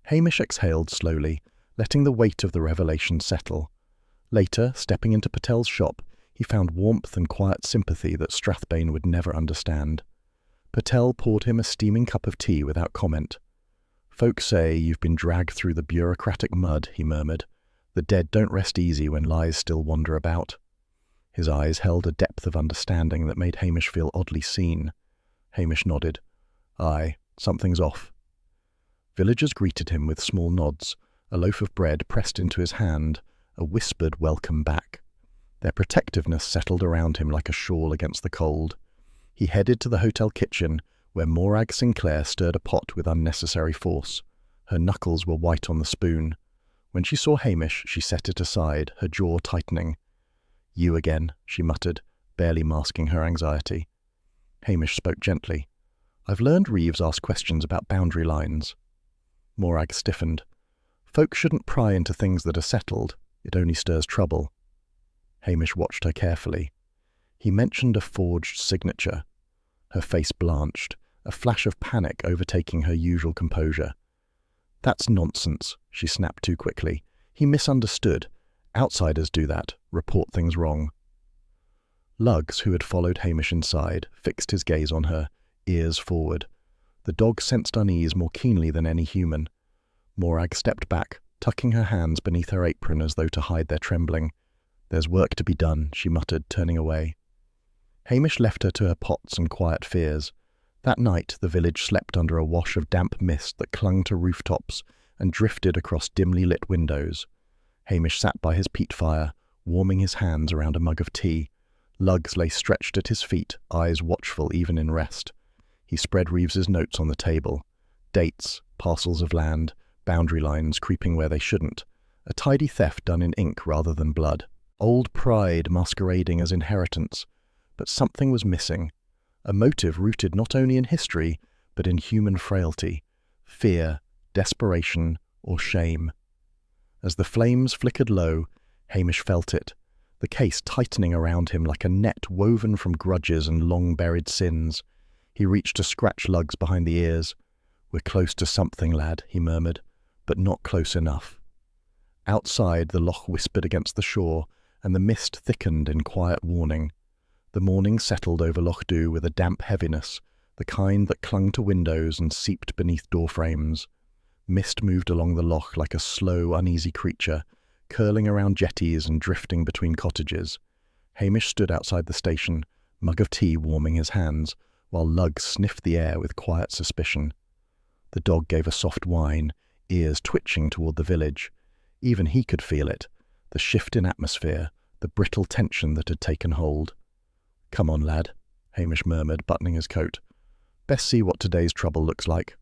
S1: Hamish exhaled slowly, letting the weight of the revelation settle. Later, stepping into Patel's shop, he found warmth and quiet sympathy that Strathbane would never understand. Patel poured him a steaming cup of tea without comment. "Folks say you've been dragged through the bureaucratic mud," he murmured. "The dead don't rest easy when lies still wander about." His eyes held a depth of understanding that made Hamish feel oddly seen. Hamish nodded. "Aye, something's off." Villagers greeted him with small nods, a loaf of bread pressed into his hand, a whispered welcome back. Their protectiveness settled around him like a shawl against the cold. He headed to the hotel kitchen, where Morag Sinclair stirred a pot with unnecessary force. Her knuckles were white on the spoon. When she saw Hamish, she set it aside, her jaw tightening. "You again," she muttered, barely masking her anxiety. Hamish spoke gently. "I've learned Reeves asked questions about boundary lines." Morag stiffened. "Folk shouldn't pry into things that are settled. It only stirs trouble." Hamish watched her carefully. He mentioned a forged signature. Her face blanched, a flash of panic overtaking her usual composure. "That's nonsense," she snapped too quickly. "He misunderstood. Outsiders do that, report things wrong." Lugs, who had followed Hamish inside, fixed his gaze on her, ears forward. The dog sensed unease more keenly than any human. Morag stepped back, tucking her hands beneath her apron as though to hide their trembling. "There's work to be done," she muttered, turning away. Hamish left her to her pots and quiet fears. That night the village slept under a wash of damp mist that clung to rooftops and drifted across dimly lit windows. Hamish sat by his peat fire, warming his hands around a mug of tea. Lugs lay stretched at his feet, eyes watchful even in rest. He spread Reeves's notes on the table. Dates, parcels of land, boundary lines creeping where they shouldn't. A tidy theft done in ink rather than blood. Old pride masquerading as inheritance. But something was missing. A motive rooted not only in history, but in human frailty. Fear, desperation, or shame. As the flames flickered low, Hamish felt it, the case tightening around him like a net woven from grudges and long-buried sins. He reached to scratch Lugs behind the ears. "We're close to something, lad," he murmured, "but not close enough." Outside, the loch whispered against the shore, and the mist thickened in quiet warning. The morning settled over Loch Dhu with a damp heaviness, the kind that clung to windows and seeped beneath door frames. Mist moved along the loch like a slow, uneasy creature, curling around jetties and drifting between cottages. Hamish stood outside the station, mug of tea warming his hands, while Lugs sniffed the air with quiet suspicion. The dog gave a soft whine, ears twitching toward the village. Even he could feel it, the shift in atmosphere, the brittle tension that had taken hold. "Come on, lad," Hamish murmured, buttoning his coat. "Best see what today's trouble looks like."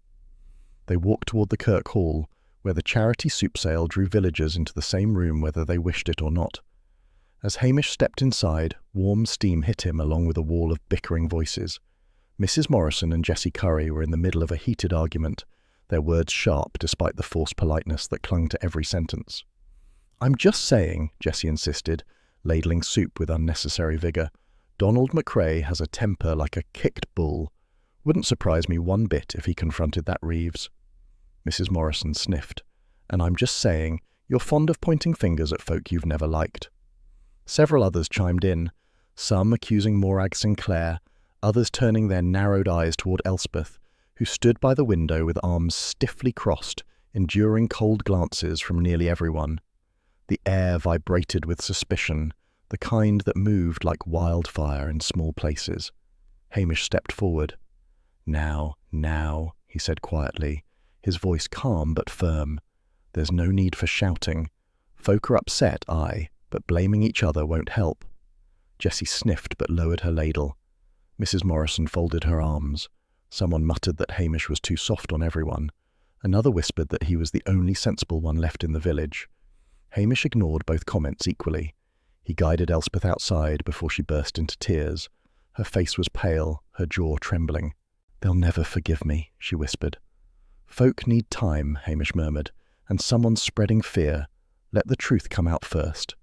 S1: They walked toward the Kirk Hall, where the charity soup sale drew villagers into the same room whether they wished it or not. As Hamish stepped inside, warm steam hit him along with a wall of bickering voices. Mrs. Morrison and Jessie Curry were in the middle of a heated argument, their words sharp despite the forced politeness that clung to every sentence. "I'm just saying," Jessie insisted, ladling soup with unnecessary vigour. "Donald McCrae has a temper like a kicked bull. Wouldn't surprise me one bit if he confronted that Reeves." Mrs. Morrison sniffed. "And I'm just saying, you're fond of pointing fingers at folk you've never liked." Several others chimed in, some accusing Morag Sinclair, others turning their narrowed eyes toward Elspeth, who stood by the window with arms stiffly crossed, enduring cold glances from nearly everyone. The air vibrated with suspicion, the kind that moved like wildfire in small places. Hamish stepped forward. Now, he said quietly, his voice calm but firm. There's no need for shouting. Folk are upset, aye, but blaming each other won't help. Jessie sniffed but lowered her ladle. Mrs. Morrison folded her arms. Someone muttered that Hamish was too soft on everyone. Another whispered that he was the only sensible one left in the village. Hamish ignored both comments equally. He guided Elspeth outside before she burst into tears. Her face was pale, her jaw trembling. "They'll never forgive me," she whispered. "Folk need time," Hamish murmured, "and someone's spreading fear. Let the truth come out first."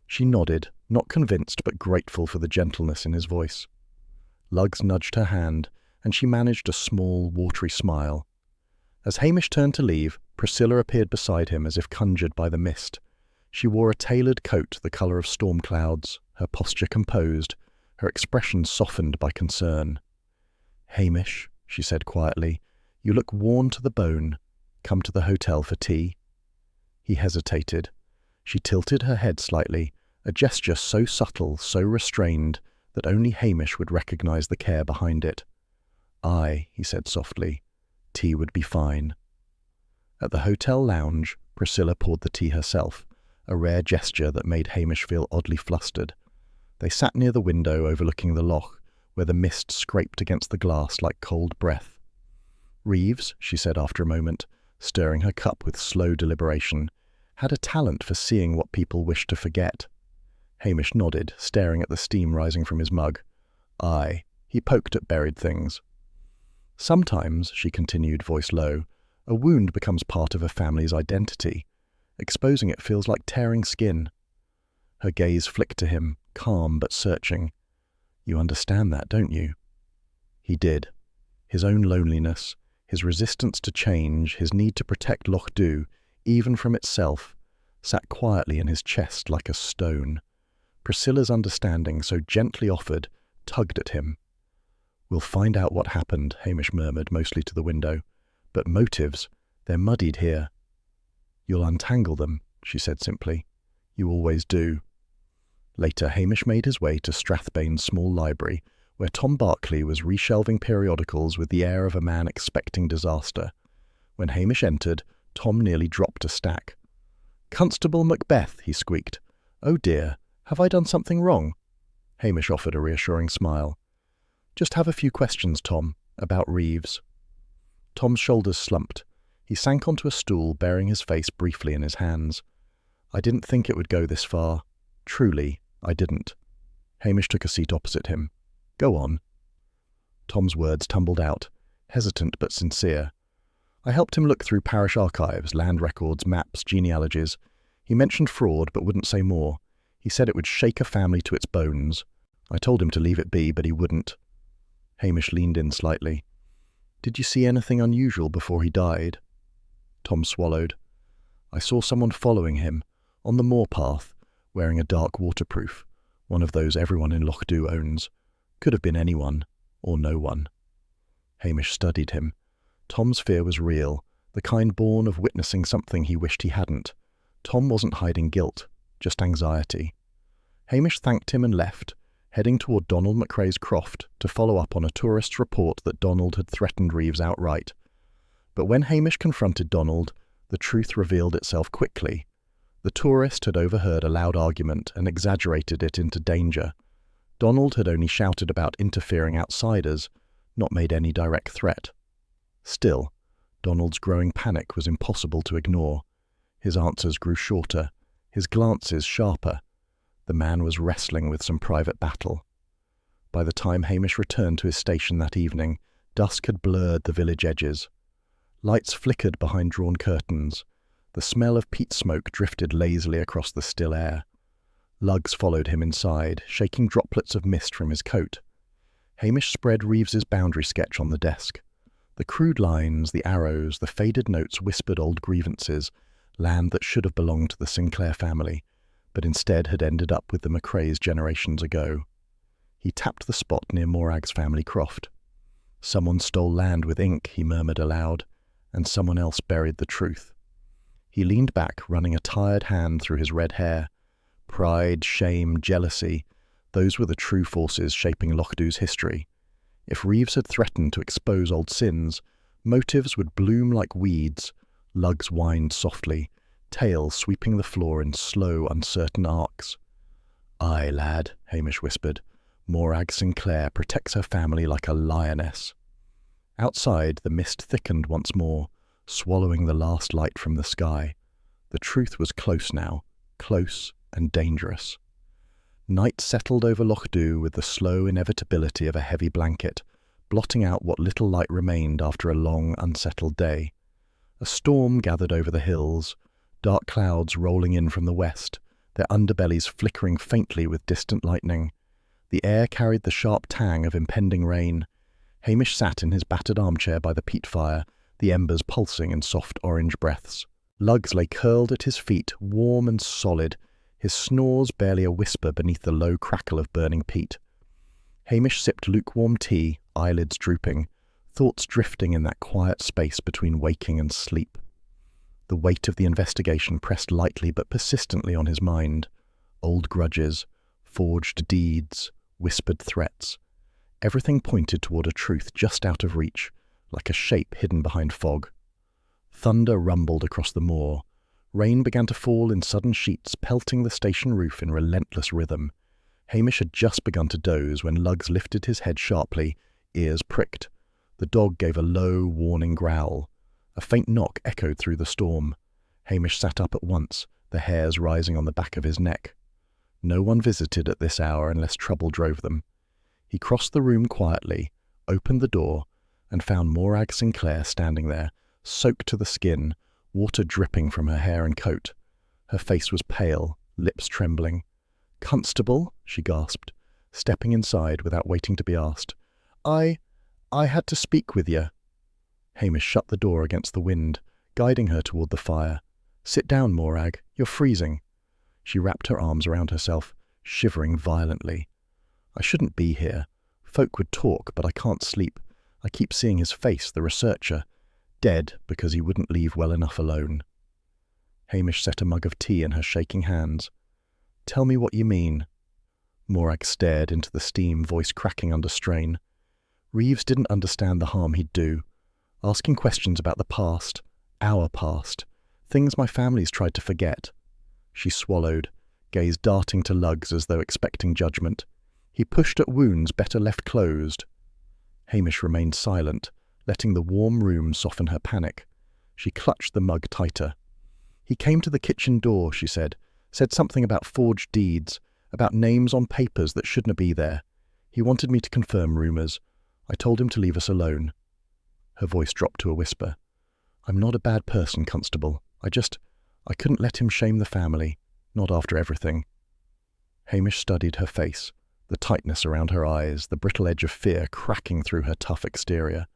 S1: She nodded, not convinced but grateful for the gentleness in his voice. Luggs nudged her hand, and she managed a small, watery smile. As Hamish turned to leave, Priscilla appeared beside him as if conjured by the mist. She wore a tailored coat the colour of storm clouds, her posture composed, her expression softened by concern. "Hamish," she said quietly, "you look worn to the bone. Come to the hotel for tea?" He hesitated. She tilted her head slightly, a gesture so subtle, so restrained, that only Hamish would recognise the care behind it. "Aye," he said softly, "tea would be fine." At the hotel lounge, Priscilla poured the tea herself, a rare gesture that made Hamish feel oddly flustered. They sat near the window overlooking the loch, where the mist scraped against the glass like cold breath. "Reeves," she said after a moment, stirring her cup with slow deliberation, had a talent for seeing what people wished to forget. Hamish nodded, staring at the steam rising from his mug. "Aye, he poked at buried things." "Sometimes," she continued, voice low, "a wound becomes part of a family's identity. Exposing it feels like tearing skin." Her gaze flicked to him, calm but searching. "You understand that, don't you?" He did. His own loneliness, his resistance to change, his need to protect Loch Dhu, even from itself, sat quietly in his chest like a stone. Priscilla's understanding, so gently offered, tugged at him. "We'll find out what happened," Hamish murmured, mostly to the window. "But motives, they're muddied here." "You'll untangle them," she said simply. "You always do." Later, Hamish made his way to Strathbane's small library, where Tom Barclay was reshelving periodicals with the air of a man expecting disaster. When Hamish entered, Tom nearly dropped a stack. "Constable Macbeth," he squeaked. "Oh dear, have I done something wrong?" Hamish offered a reassuring smile. "Just have a few questions, Tom, about Reeves." Tom's shoulders slumped. He sank onto a stool, burying his face briefly in his hands. "I didn't think it would go this far. Truly, I didn't." Hamish took a seat opposite him. "Go on." Tom's words tumbled out, hesitant but sincere. "I helped him look through parish archives, land records, maps, genealogies. He mentioned fraud but wouldn't say more. He said it would shake a family to its bones. I told him to leave it be, but he wouldn't." Hamish leaned in slightly. "Did you see anything unusual before he died?" Tom swallowed. "I saw someone following him, on the moor path, wearing a dark waterproof, one of those everyone in Loch Dhu owns. Could have been anyone, or no one." Hamish studied him. Tom's fear was real, the kind born of witnessing something he wished he hadn't. Tom wasn't hiding guilt, just anxiety. Hamish thanked him and left, heading toward Donald McRae's croft to follow up on a tourist's report that Donald had threatened Reeves outright. But when Hamish confronted Donald, the truth revealed itself quickly. The tourist had overheard a loud argument and exaggerated it into danger. Donald had only shouted about interfering outsiders, not made any direct threat. Still, Donald's growing panic was impossible to ignore. His answers grew shorter, his glances sharper. The man was wrestling with some private battle. By the time Hamish returned to his station that evening, dusk had blurred the village edges. Lights flickered behind drawn curtains. The smell of peat smoke drifted lazily across the still air. Luggs followed him inside, shaking droplets of mist from his coat. Hamish spread Reeves's boundary sketch on the desk. The crude lines, the arrows, the faded notes whispered old grievances, land that should have belonged to the Sinclair family. but instead had ended up with the Macraes generations ago. He tapped the spot near Morag's family croft. "Someone stole land with ink," he murmured aloud, "and someone else buried the truth." He leaned back, running a tired hand through his red hair. Pride, shame, jealousy, those were the true forces shaping Lochdu's history. If Reeves had threatened to expose old sins, motives would bloom like weeds. Lugs whined softly, tails sweeping the floor in slow, uncertain arcs. "Aye, lad," Hamish whispered. "Morag Sinclair protects her family like a lioness." Outside, the mist thickened once more, swallowing the last light from the sky. The truth was close now, close and dangerous. Night settled over Lochdu with the slow inevitability of a heavy blanket, blotting out what little light remained after a long, unsettled day. A storm gathered over the hills, dark clouds rolling in from the west, their underbellies flickering faintly with distant lightning. The air carried the sharp tang of impending rain. Hamish sat in his battered armchair by the peat fire, the embers pulsing in soft orange breaths. Lugs lay curled at his feet, warm and solid, his snores barely a whisper beneath the low crackle of burning peat. Hamish sipped lukewarm tea, eyelids drooping, thoughts drifting in that quiet space between waking and sleep. The weight of the investigation pressed lightly but persistently on his mind. Old grudges, forged deeds, whispered threats. Everything pointed toward a truth just out of reach, like a shape hidden behind fog. Thunder rumbled across the moor. Rain began to fall in sudden sheets, pelting the station roof in relentless rhythm. Hamish had just begun to doze when Lugs lifted his head sharply, ears pricked. The dog gave a low, warning growl. A faint knock echoed through the storm. Hamish sat up at once, the hairs rising on the back of his neck. No one visited at this hour unless trouble drove them. He crossed the room quietly, opened the door, and found Morag Sinclair standing there, soaked to the skin, water dripping from her hair and coat. Her face was pale, lips trembling. "Constable," she gasped, stepping inside without waiting to be asked. I had to speak with you." Hamish shut the door against the wind, guiding her toward the fire. "Sit down, Morag. You're freezing." She wrapped her arms around herself, shivering violently. "I shouldn't be here. Folk would talk, but I can't sleep. I keep seeing his face, the researcher, dead because he wouldn't leave well enough alone." Hamish set a mug of tea in her shaking hands. "Tell me what you mean." Morag stared into the steam, voice cracking under strain. "Reeves didn't understand the harm he'd do. Asking questions about the past, our past, things my family's tried to forget." She swallowed, gaze darting to Lugs as though expecting judgment. "He pushed at wounds better left closed." Hamish remained silent, letting the warm room soften her panic. She clutched the mug tighter. "He came to the kitchen door," she said something about forged deeds, about names on papers that shouldn't be there. "He wanted me to confirm rumours. I told him to leave us alone." Her voice dropped to a whisper. "I'm not a bad person, Constable. I couldn't let him shame the family, not after everything." Hamish studied her face, the tightness around her eyes, the brittle edge of fear cracking through her tough exterior.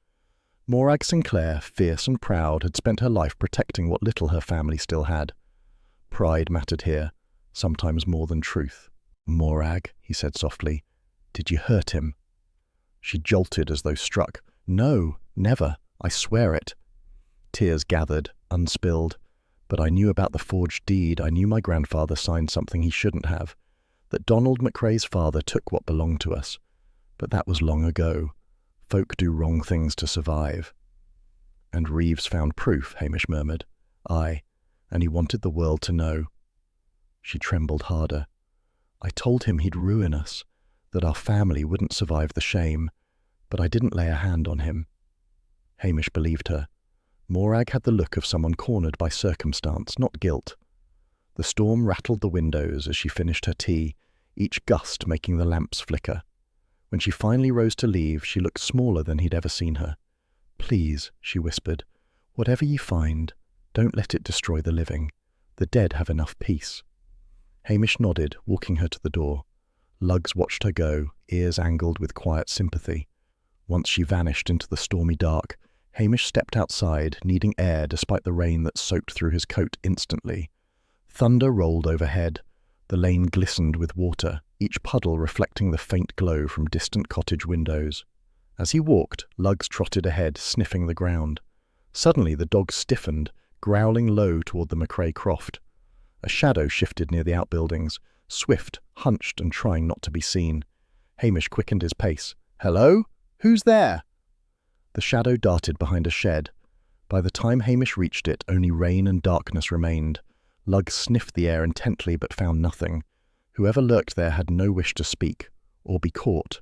S1: Morag Sinclair, fierce and proud, had spent her life protecting what little her family still had. Pride mattered here, sometimes more than truth. "Morag," he said softly, "did you hurt him?" She jolted as though struck. "No, never. I swear it." Tears gathered, unspilled. "But I knew about the forged deed. I knew my grandfather signed something he shouldn't have. That Donald Macrae's father took what belonged to us. But that was long ago. Folk do wrong things to survive." "And Reeves found proof," Hamish murmured. "Aye, and he wanted the world to know." She trembled harder. "I told him he'd ruin us, that our family wouldn't survive the shame, but I didn't lay a hand on him." Hamish believed her. Morag had the look of someone cornered by circumstance, not guilt. The storm rattled the windows as she finished her tea, each gust making the lamps flicker. When she finally rose to leave, she looked smaller than he'd ever seen her. "Please," she whispered, "whatever you find, don't let it destroy the living. The dead have enough peace." Hamish nodded, walking her to the door. Lugs watched her go, ears angled with quiet sympathy. Once she vanished into the stormy dark, Hamish stepped outside, needing air despite the rain that soaked through his coat instantly. Thunder rolled overhead. The lane glistened with water, each puddle reflecting the faint glow from distant cottage windows. As he walked, Lugs trotted ahead, sniffing the ground. Suddenly the dog stiffened, growling low toward the McCrae croft. A shadow shifted near the outbuildings, swift, hunched, and trying not to be seen. Hamish quickened his pace. "Hello? Who's there?" The shadow darted behind a shed. By the time Hamish reached it, only rain and darkness remained. Lugs sniffed the air intently but found nothing. Whoever lurked there had no wish to speak, or be caught.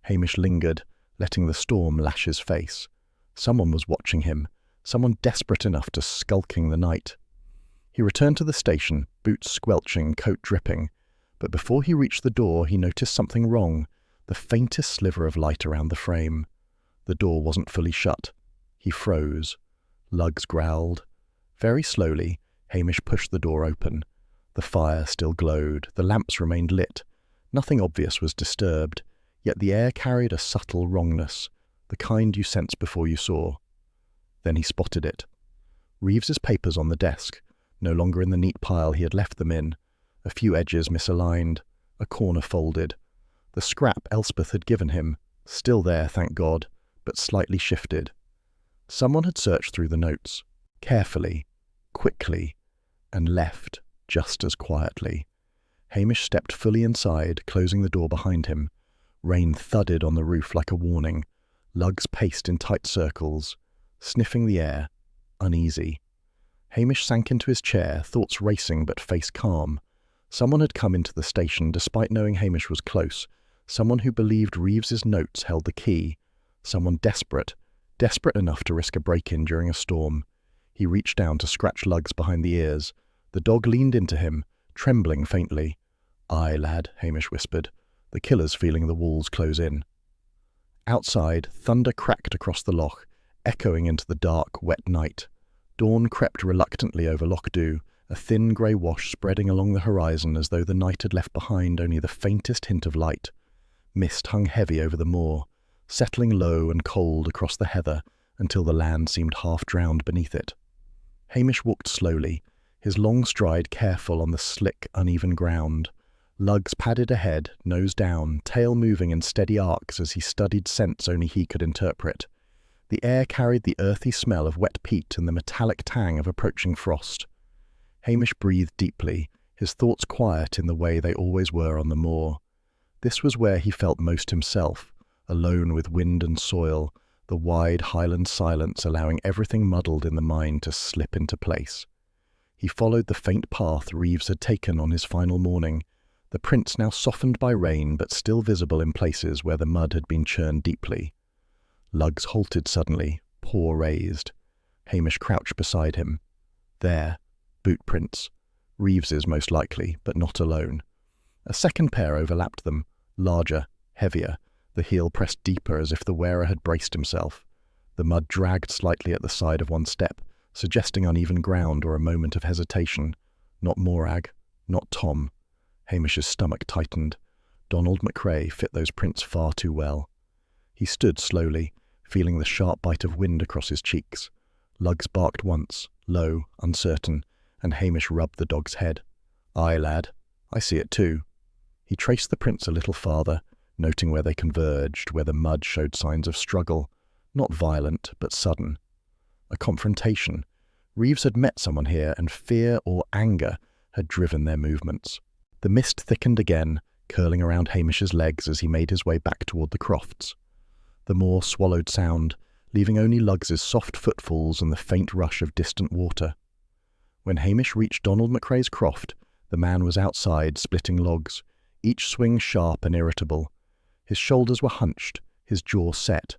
S1: Hamish lingered, letting the storm lash his face. Someone was watching him, someone desperate enough to skulking the night. He returned to the station, boots squelching, coat dripping. But before he reached the door, he noticed something wrong, the faintest sliver of light around the frame. The door wasn't fully shut. He froze. Lugs growled. Very slowly, Hamish pushed the door open. The fire still glowed, the lamps remained lit. Nothing obvious was disturbed, yet the air carried a subtle wrongness, the kind you sense before you saw. Then he spotted it. Reeves's papers on the desk, no longer in the neat pile he had left them in, a few edges misaligned, a corner folded. The scrap Elspeth had given him, still there, thank God, but slightly shifted. Someone had searched through the notes, carefully, quickly, and left just as quietly. Hamish stepped fully inside, closing the door behind him. Rain thudded on the roof like a warning. Lugs paced in tight circles, sniffing the air, uneasy. Hamish sank into his chair, thoughts racing but face calm. Someone had come into the station despite knowing Hamish was close. Someone who believed Reeves's notes held the key. Someone desperate enough to risk a break-in during a storm. He reached down to scratch Lugs behind the ears. The dog leaned into him, trembling faintly. "Aye, lad," Hamish whispered. The killer's feeling the walls close in. Outside, thunder cracked across the loch, echoing into the dark, wet night. Dawn crept reluctantly over Loch Dhu, a thin grey wash spreading along the horizon as though the night had left behind only the faintest hint of light. Mist hung heavy over the moor, settling low and cold across the heather until the land seemed half drowned beneath it. Hamish walked slowly, his long stride careful on the slick, uneven ground. Lugs padded ahead, nose down, tail moving in steady arcs as he studied scents only he could interpret. The air carried the earthy smell of wet peat and the metallic tang of approaching frost. Hamish breathed deeply, his thoughts quiet in the way they always were on the moor. This was where he felt most himself, alone with wind and soil, the wide highland silence allowing everything muddled in the mind to slip into place. He followed the faint path Reeves had taken on his final morning, the prints now softened by rain but still visible in places where the mud had been churned deeply. Lugs halted suddenly, paw raised. Hamish crouched beside him. There, boot prints. Reeves's most likely, but not alone. A second pair overlapped them, larger, heavier, the heel pressed deeper as if the wearer had braced himself. The mud dragged slightly at the side of one step, suggesting uneven ground or a moment of hesitation. Not Morag, not Tom. Hamish's stomach tightened. Donald McCrae fit those prints far too well. He stood slowly, feeling the sharp bite of wind across his cheeks. Lugs barked once, low, uncertain, and Hamish rubbed the dog's head. "Aye, lad, I see it too." He traced the prints a little farther, noting where they converged, where the mud showed signs of struggle, not violent, but sudden. A confrontation. Reeves had met someone here, and fear or anger had driven their movements. The mist thickened again, curling around Hamish's legs as he made his way back toward the crofts. The moor swallowed sound, leaving only Lugs's soft footfalls and the faint rush of distant water. When Hamish reached Donald McCrae's croft, the man was outside, splitting logs, each swing sharp and irritable. His shoulders were hunched, his jaw set.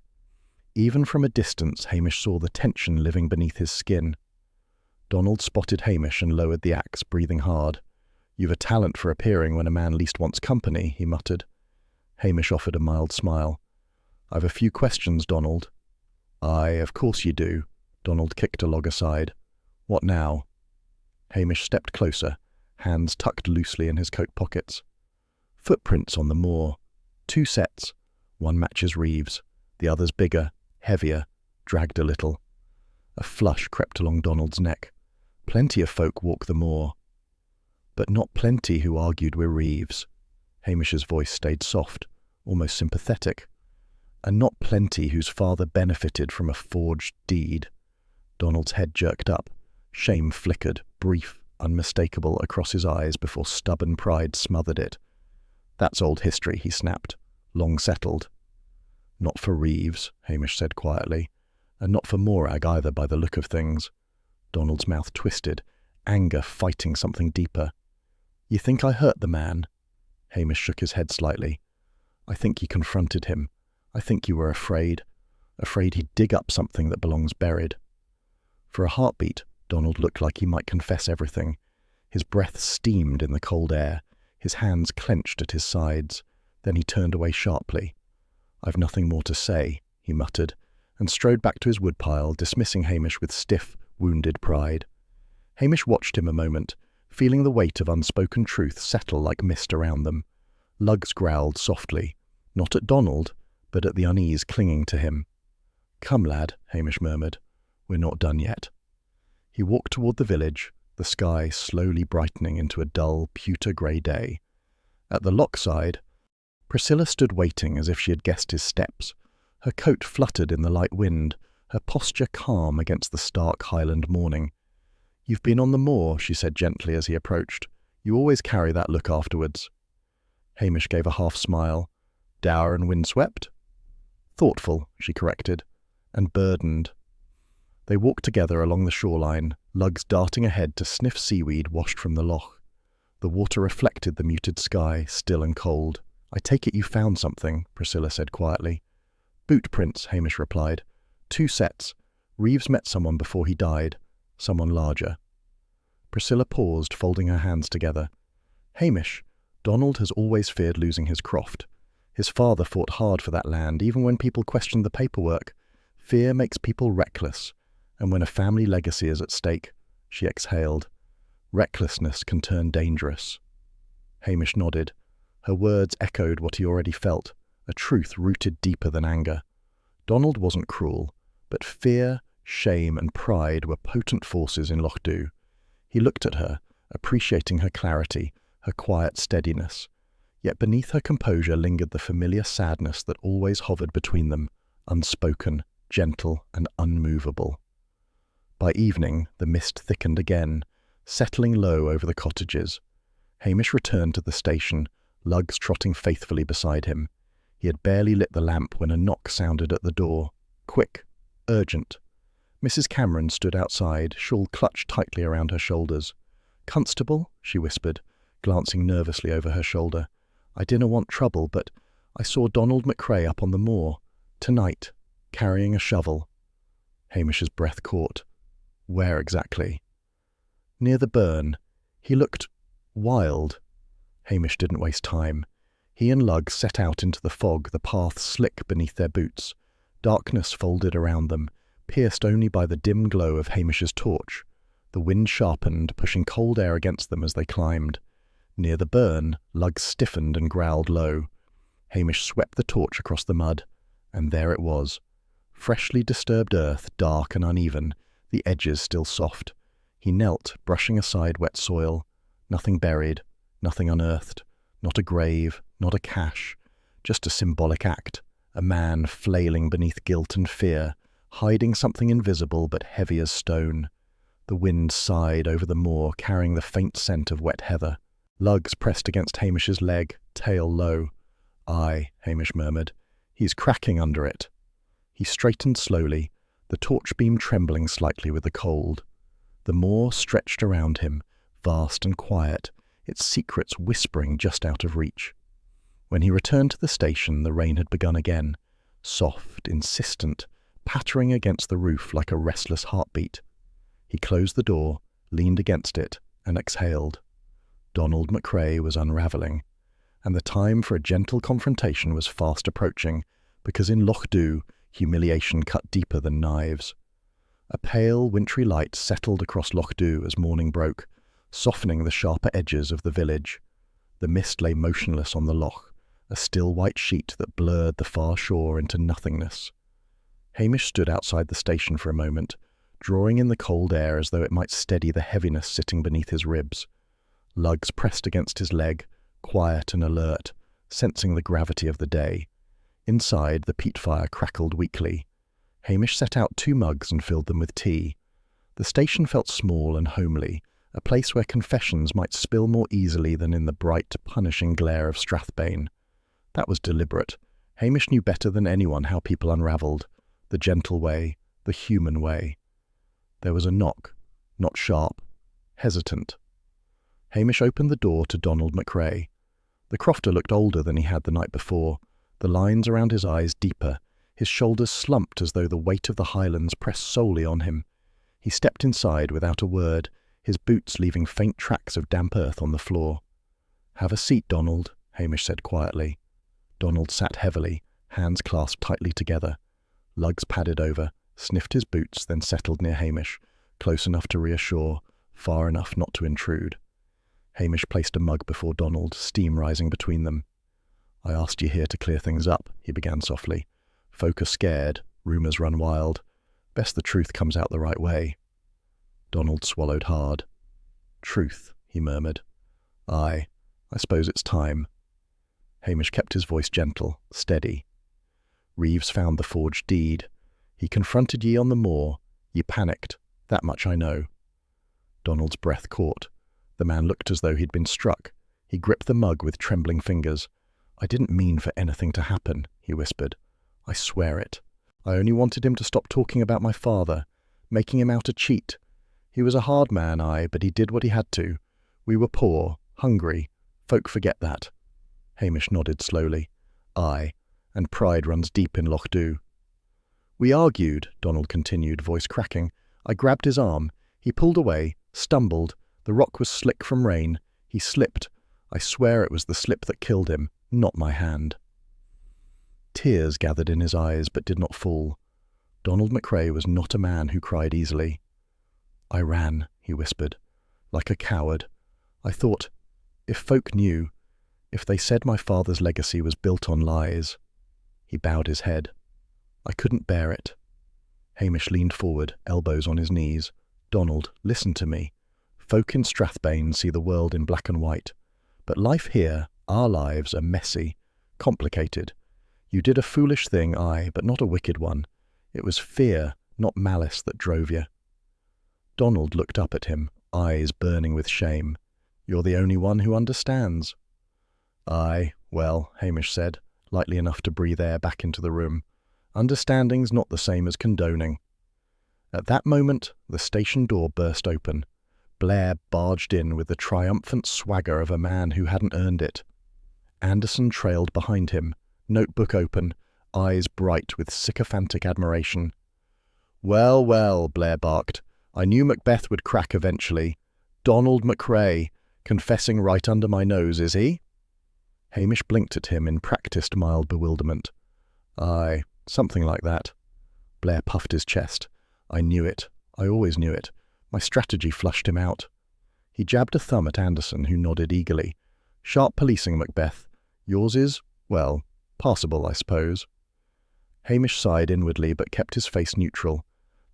S1: Even from a distance, Hamish saw the tension living beneath his skin. Donald spotted Hamish and lowered the axe, breathing hard. "You've a talent for appearing when a man least wants company," he muttered. Hamish offered a mild smile. "I've a few questions, Donald." "Aye, of course you do." Donald kicked a log aside. "What now?" Hamish stepped closer, hands tucked loosely in his coat pockets. "Footprints on the moor. 2 sets. One matches Reeves. The other's bigger, heavier, dragged a little." A flush crept along Donald's neck. Plenty of folk walk the moor. But not plenty who argued with Reeves. Hamish's voice stayed soft, almost sympathetic. And not plenty whose father benefited from a forged deed. Donald's head jerked up. Shame flickered, brief, unmistakable, across his eyes before stubborn pride smothered it. That's old history, he snapped. Long settled. Not for Reeves, Hamish said quietly. And not for Morag either, by the look of things. Donald's mouth twisted, anger fighting something deeper. You think I hurt the man? Hamish shook his head slightly. I think you confronted him. I think you were afraid. Afraid he'd dig up something that belongs buried. For a heartbeat, Donald looked like he might confess everything. His breath steamed in the cold air. His hands clenched at his sides. Then he turned away sharply. I've nothing more to say, he muttered, and strode back to his woodpile, dismissing Hamish with stiff, wounded pride. Hamish watched him a moment, feeling the weight of unspoken truth settle like mist around them. Lugs growled softly, not at Donald, but at the unease clinging to him. Come, lad, Hamish murmured. We're not done yet. He walked toward the village, the sky slowly brightening into a dull, pewter-grey day. At the loch side, Priscilla stood waiting as if she had guessed his steps. Her coat fluttered in the light wind, her posture calm against the stark Highland morning. You've been on the moor, she said gently as he approached. You always carry that look afterwards. Hamish gave a half-smile. Dour and windswept? Thoughtful, she corrected, and burdened. They walked together along the shoreline, lugs darting ahead to sniff seaweed washed from the loch. The water reflected the muted sky, still and cold. I take it you found something, Priscilla said quietly. Boot prints, Hamish replied. 2 sets. Reeves met someone before he died. Someone larger. Priscilla paused, folding her hands together. Hamish, Donald has always feared losing his croft. His father fought hard for that land, even when people questioned the paperwork. Fear makes people reckless, and when a family legacy is at stake, she exhaled, recklessness can turn dangerous. Hamish nodded. Her words echoed what he already felt, a truth rooted deeper than anger. Donald wasn't cruel, but fear, shame, and pride were potent forces in Loch Dhu. He looked at her, appreciating her clarity, her quiet steadiness. Yet beneath her composure lingered the familiar sadness that always hovered between them, unspoken, gentle, and unmovable. By evening, the mist thickened again, settling low over the cottages. Hamish returned to the station, lugs trotting faithfully beside him. He had barely lit the lamp when a knock sounded at the door. Quick, urgent. Mrs. Cameron stood outside, shawl clutched tightly around her shoulders. "Constable?" she whispered, glancing nervously over her shoulder. "I dinna want trouble, but I saw Donald McCrae up on the moor, tonight, carrying a shovel." Hamish's breath caught. Where exactly? Near the burn. He looked wild. Hamish didn't waste time. He and Lug set out into the fog, the path slick beneath their boots. Darkness folded around them, pierced only by the dim glow of Hamish's torch. The wind sharpened, pushing cold air against them as they climbed. Near the burn, Lug stiffened and growled low. Hamish swept the torch across the mud, and there it was. Freshly disturbed earth, dark and uneven, the edges still soft. He knelt, brushing aside wet soil. Nothing buried, nothing unearthed, not a grave, not a cache, just a symbolic act, a man flailing beneath guilt and fear, hiding something invisible but heavy as stone. The wind sighed over the moor, carrying the faint scent of wet heather. Lugs pressed against Hamish's leg, tail low. "Aye," Hamish murmured. "He's cracking under it." He straightened slowly, the torch beam trembling slightly with the cold. The moor stretched around him, vast and quiet, its secrets whispering just out of reach. When he returned to the station, the rain had begun again, soft, insistent, pattering against the roof like a restless heartbeat. He closed the door, leaned against it, and exhaled. Donald McCrae was unravelling, and the time for a gentle confrontation was fast approaching, because in Loch Dhu, humiliation cut deeper than knives. A pale, wintry light settled across Loch Dhu as morning broke, softening the sharper edges of the village. The mist lay motionless on the loch, a still white sheet that blurred the far shore into nothingness. Hamish stood outside the station for a moment, drawing in the cold air as though it might steady the heaviness sitting beneath his ribs. Lugs pressed against his leg, quiet and alert, sensing the gravity of the day. Inside, the peat fire crackled weakly. Hamish set out 2 mugs and filled them with tea. The station felt small and homely, a place where confessions might spill more easily than in the bright, punishing glare of Strathbane. That was deliberate. Hamish knew better than anyone how people unravelled, the gentle way, the human way. There was a knock, not sharp, hesitant. Hamish opened the door to Donald MacRae. The crofter looked older than he had the night before, the lines around his eyes deeper, his shoulders slumped as though the weight of the Highlands pressed solely on him. He stepped inside without a word, his boots leaving faint tracks of damp earth on the floor. "Have a seat, Donald," Hamish said quietly. Donald sat heavily, hands clasped tightly together. Lugs padded over, sniffed his boots, then settled near Hamish, close enough to reassure, far enough not to intrude. Hamish placed a mug before Donald, steam rising between them. "I asked you here to clear things up," he began softly. "Folk are scared, rumours run wild. Best the truth comes out the right way." Donald swallowed hard. "Truth," he murmured. "Aye, I suppose it's time." Hamish kept his voice gentle, steady. "Reeves found the forged deed. He confronted ye on the moor. Ye panicked, that much I know." Donald's breath caught. The man looked as though he'd been struck. He gripped the mug with trembling fingers. "I didn't mean for anything to happen," he whispered. "I swear it. I only wanted him to stop talking about my father, making him out a cheat. He was a hard man, aye, but he did what he had to. We were poor, hungry. Folk forget that." Hamish nodded slowly. "Aye, and pride runs deep in Loch Dhu." "We argued," Donald continued, voice cracking. "I grabbed his arm. He pulled away, stumbled. The rock was slick from rain. He slipped. I swear it was the slip that killed him, not my hand." Tears gathered in his eyes but did not fall. Donald MacRae was not a man who cried easily. "I ran," he whispered, "like a coward. I thought, if folk knew, if they said my father's legacy was built on lies." He bowed his head. "I couldn't bear it." Hamish leaned forward, elbows on his knees. "Donald, listen to me. Folk in Strathbane see the world in black and white. But life here, our lives, are messy, complicated. You did a foolish thing, aye, but not a wicked one. It was fear, not malice, that drove you." Donald looked up at him, eyes burning with shame. "You're the only one who understands." "Aye, well," Hamish said, lightly enough to breathe air back into the room. "Understanding's not the same as condoning." At that moment, the station door burst open. Blair barged in with the triumphant swagger of a man who hadn't earned it. Anderson trailed behind him, notebook open, eyes bright with sycophantic admiration. "Well, well," Blair barked. "I knew Macbeth would crack eventually. Donald MacRae, confessing right under my nose, is he?" Hamish blinked at him in practised mild bewilderment. "Aye, something like that." Blair puffed his chest. "I knew it. I always knew it. My strategy flushed him out." He jabbed a thumb at Anderson, who nodded eagerly. "Sharp policing, Macbeth. Yours is, well, passable, I suppose." Hamish sighed inwardly, but kept his face neutral.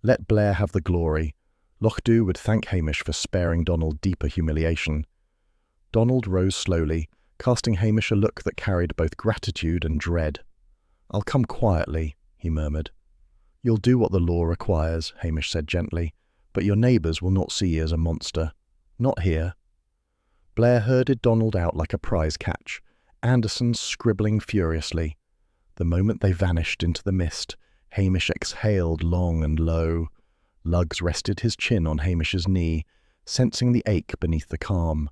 S1: Let Blair have the glory. Loch Dhu would thank Hamish for sparing Donald deeper humiliation. Donald rose slowly, casting Hamish a look that carried both gratitude and dread. "I'll come quietly," he murmured. "You'll do what the law requires," Hamish said gently, "but your neighbours will not see you as a monster. Not here." Blair herded Donald out like a prize catch, Anderson scribbling furiously. The moment they vanished into the mist, Hamish exhaled long and low. Lugs rested his chin on Hamish's knee, sensing the ache beneath the calm.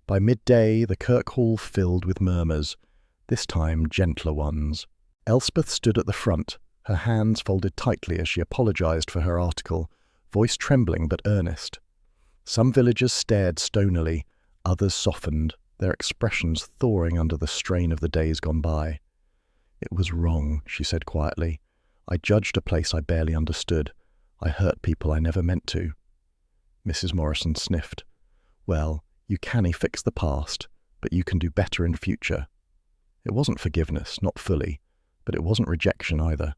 S1: By midday, the Kirk Hall filled with murmurs, this time gentler ones. Elspeth stood at the front, her hands folded tightly as she apologised for her article, voice trembling but earnest. Some villagers stared stonily, others softened, their expressions thawing under the strain of the days gone by. "It was wrong," she said quietly. "I judged a place I barely understood. I hurt people I never meant to." Mrs. Morrison sniffed. "Well, you cannae fix the past, but you can do better in future." It wasn't forgiveness, not fully, but it wasn't rejection either.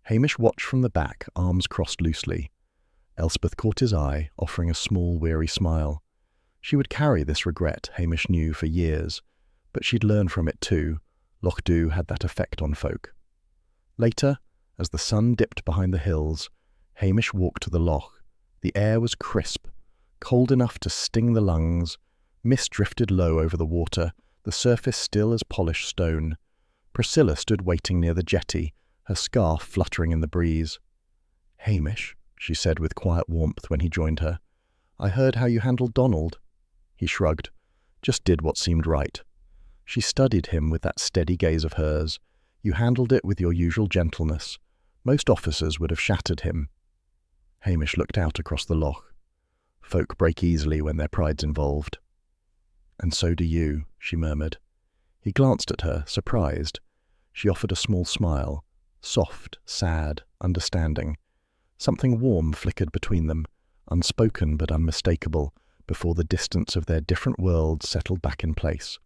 S1: Hamish watched from the back, arms crossed loosely. Elspeth caught his eye, offering a small, weary smile. She would carry this regret, Hamish knew, for years, but she'd learn from it too. Loch Dhu had that effect on folk. Later, as the sun dipped behind the hills, Hamish walked to the loch. The air was crisp, cold enough to sting the lungs. Mist drifted low over the water, the surface still as polished stone. Priscilla stood waiting near the jetty, her scarf fluttering in the breeze. "Hamish," she said with quiet warmth when he joined her, "I heard how you handled Donald." He shrugged. "Just did what seemed right." She studied him with that steady gaze of hers. "You handled it with your usual gentleness. Most officers would have shattered him." Hamish looked out across the loch. Folk break easily when their pride's involved. "And so do you," she murmured. He glanced at her, surprised. She offered a small smile, soft, sad, understanding. Something warm flickered between them, unspoken but unmistakable, before the distance of their different worlds settled back in place.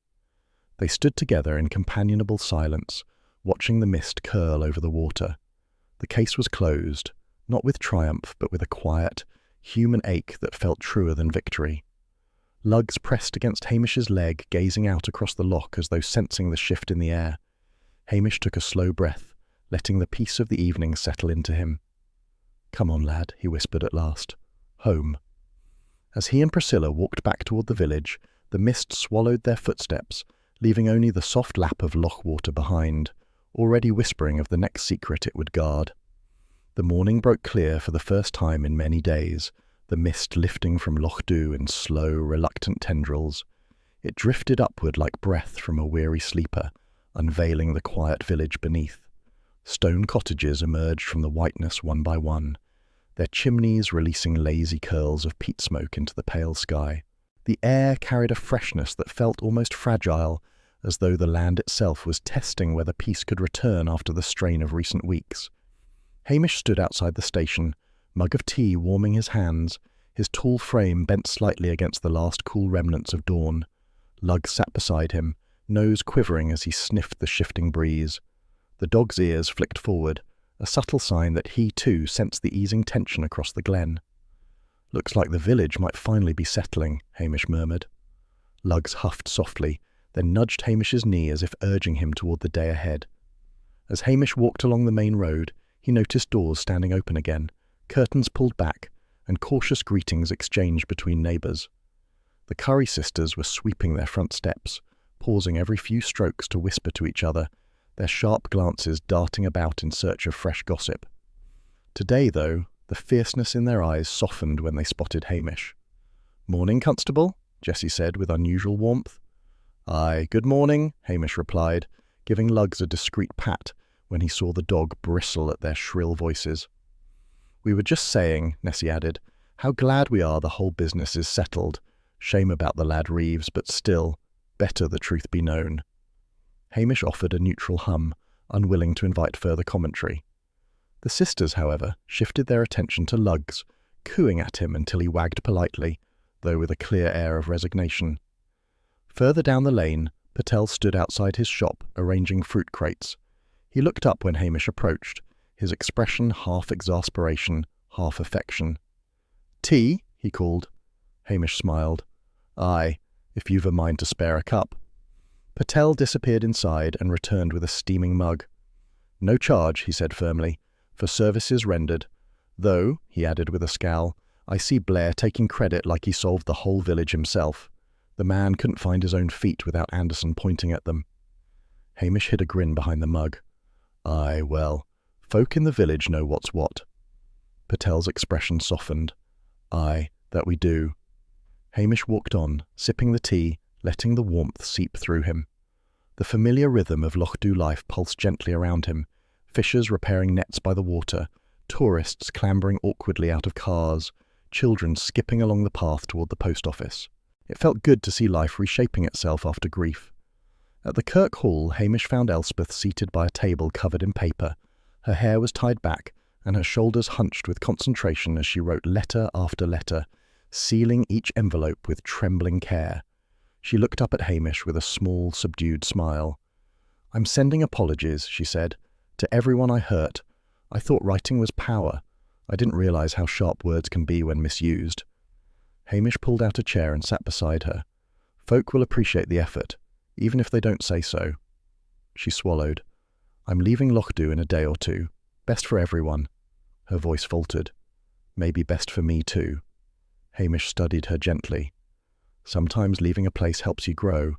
S1: They stood together in companionable silence, watching the mist curl over the water. The case was closed, not with triumph, but with a quiet, human ache that felt truer than victory. Lugs pressed against Hamish's leg, gazing out across the loch as though sensing the shift in the air. Hamish took a slow breath, letting the peace of the evening settle into him. "Come on, lad," he whispered at last. "Home." As he and Priscilla walked back toward the village, the mist swallowed their footsteps, leaving only the soft lap of loch water behind, already whispering of the next secret it would guard. The morning broke clear for the first time in many days, the mist lifting from Loch Dhu in slow, reluctant tendrils. It drifted upward like breath from a weary sleeper, unveiling the quiet village beneath. Stone cottages emerged from the whiteness one by one, their chimneys releasing lazy curls of peat smoke into the pale sky. The air carried a freshness that felt almost fragile, as though the land itself was testing whether peace could return after the strain of recent weeks. Hamish stood outside the station, mug of tea warming his hands, his tall frame bent slightly against the last cool remnants of dawn. Lug sat beside him, nose quivering as he sniffed the shifting breeze. The dog's ears flicked forward, a subtle sign that he too sensed the easing tension across the glen. "Looks like the village might finally be settling," Hamish murmured. Lugs huffed softly, then nudged Hamish's knee as if urging him toward the day ahead. As Hamish walked along the main road, he noticed doors standing open again, curtains pulled back, and cautious greetings exchanged between neighbours. The Curry sisters were sweeping their front steps, pausing every few strokes to whisper to each other, their sharp glances darting about in search of fresh gossip. Today, though, the fierceness in their eyes softened when they spotted Hamish. "Morning, Constable," Jessie said with unusual warmth. "Aye, good morning," Hamish replied, giving Lugs a discreet pat when he saw the dog bristle at their shrill voices. "We were just saying," Nessie added, "how glad we are the whole business is settled. Shame about the lad Reeves, but still, better the truth be known." Hamish offered a neutral hum, unwilling to invite further commentary. The sisters, however, shifted their attention to Lugs, cooing at him until he wagged politely, though with a clear air of resignation. Further down the lane, Patel stood outside his shop, arranging fruit crates. He looked up when Hamish approached, his expression half exasperation, half affection. "Tea?" he called. Hamish smiled. "Aye, if you've a mind to spare a cup." Patel disappeared inside and returned with a steaming mug. "No charge," he said firmly, "for services rendered. Though," he added with a scowl, "I see Blair taking credit like he solved the whole village himself. The man couldn't find his own feet without Anderson pointing at them." Hamish hid a grin behind the mug. "Aye, well, folk in the village know what's what." Patel's expression softened. "Aye, that we do." Hamish walked on, sipping the tea, letting the warmth seep through him. The familiar rhythm of Loch Dhu life pulsed gently around him, fishers repairing nets by the water, tourists clambering awkwardly out of cars, children skipping along the path toward the post office. It felt good to see life reshaping itself after grief. At the Kirk Hall, Hamish found Elspeth seated by a table covered in paper. Her hair was tied back, and her shoulders hunched with concentration as she wrote letter after letter, sealing each envelope with trembling care. She looked up at Hamish with a small, subdued smile. "I'm sending apologies," she said, "to everyone I hurt. I thought writing was power. I didn't realize how sharp words can be when misused." Hamish pulled out a chair and sat beside her. Folk will appreciate the effort, even if they don't say so. She swallowed. I'm leaving Lochdu in a day or two. Best for everyone. Her voice faltered. Maybe best for me too. Hamish studied her gently. Sometimes leaving a place helps you grow,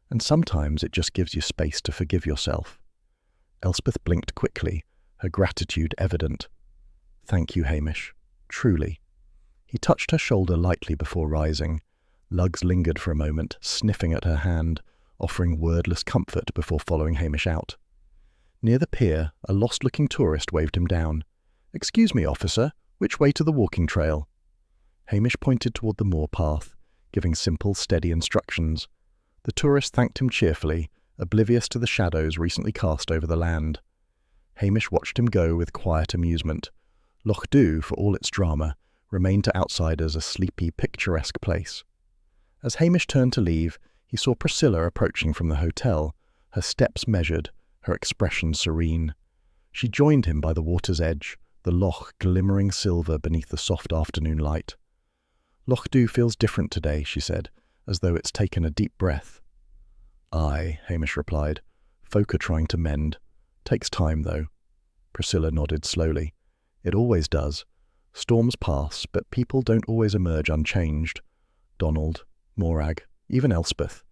S1: and sometimes it just gives you space to forgive yourself. Elspeth blinked quickly, her gratitude evident. Thank you, Hamish. Truly. He touched her shoulder lightly before rising. Lugs lingered for a moment, sniffing at her hand, offering wordless comfort before following Hamish out. Near the pier, a lost-looking tourist waved him down. Excuse me, officer, which way to the walking trail? Hamish pointed toward the moor path, giving simple, steady instructions. The tourist thanked him cheerfully, oblivious to the shadows recently cast over the land. Hamish watched him go with quiet amusement. Lochdu, for all its drama, remained to outsiders a sleepy, picturesque place. As Hamish turned to leave, he saw Priscilla approaching from the hotel, her steps measured, her expression serene. She joined him by the water's edge, the loch glimmering silver beneath the soft afternoon light. Lochdu feels different today, she said, as though it's taken a deep breath. Aye, Hamish replied. Folk are trying to mend. Takes time, though. Priscilla nodded slowly. It always does. Storms pass, but people don't always emerge unchanged. Donald, Morag, even Elspeth.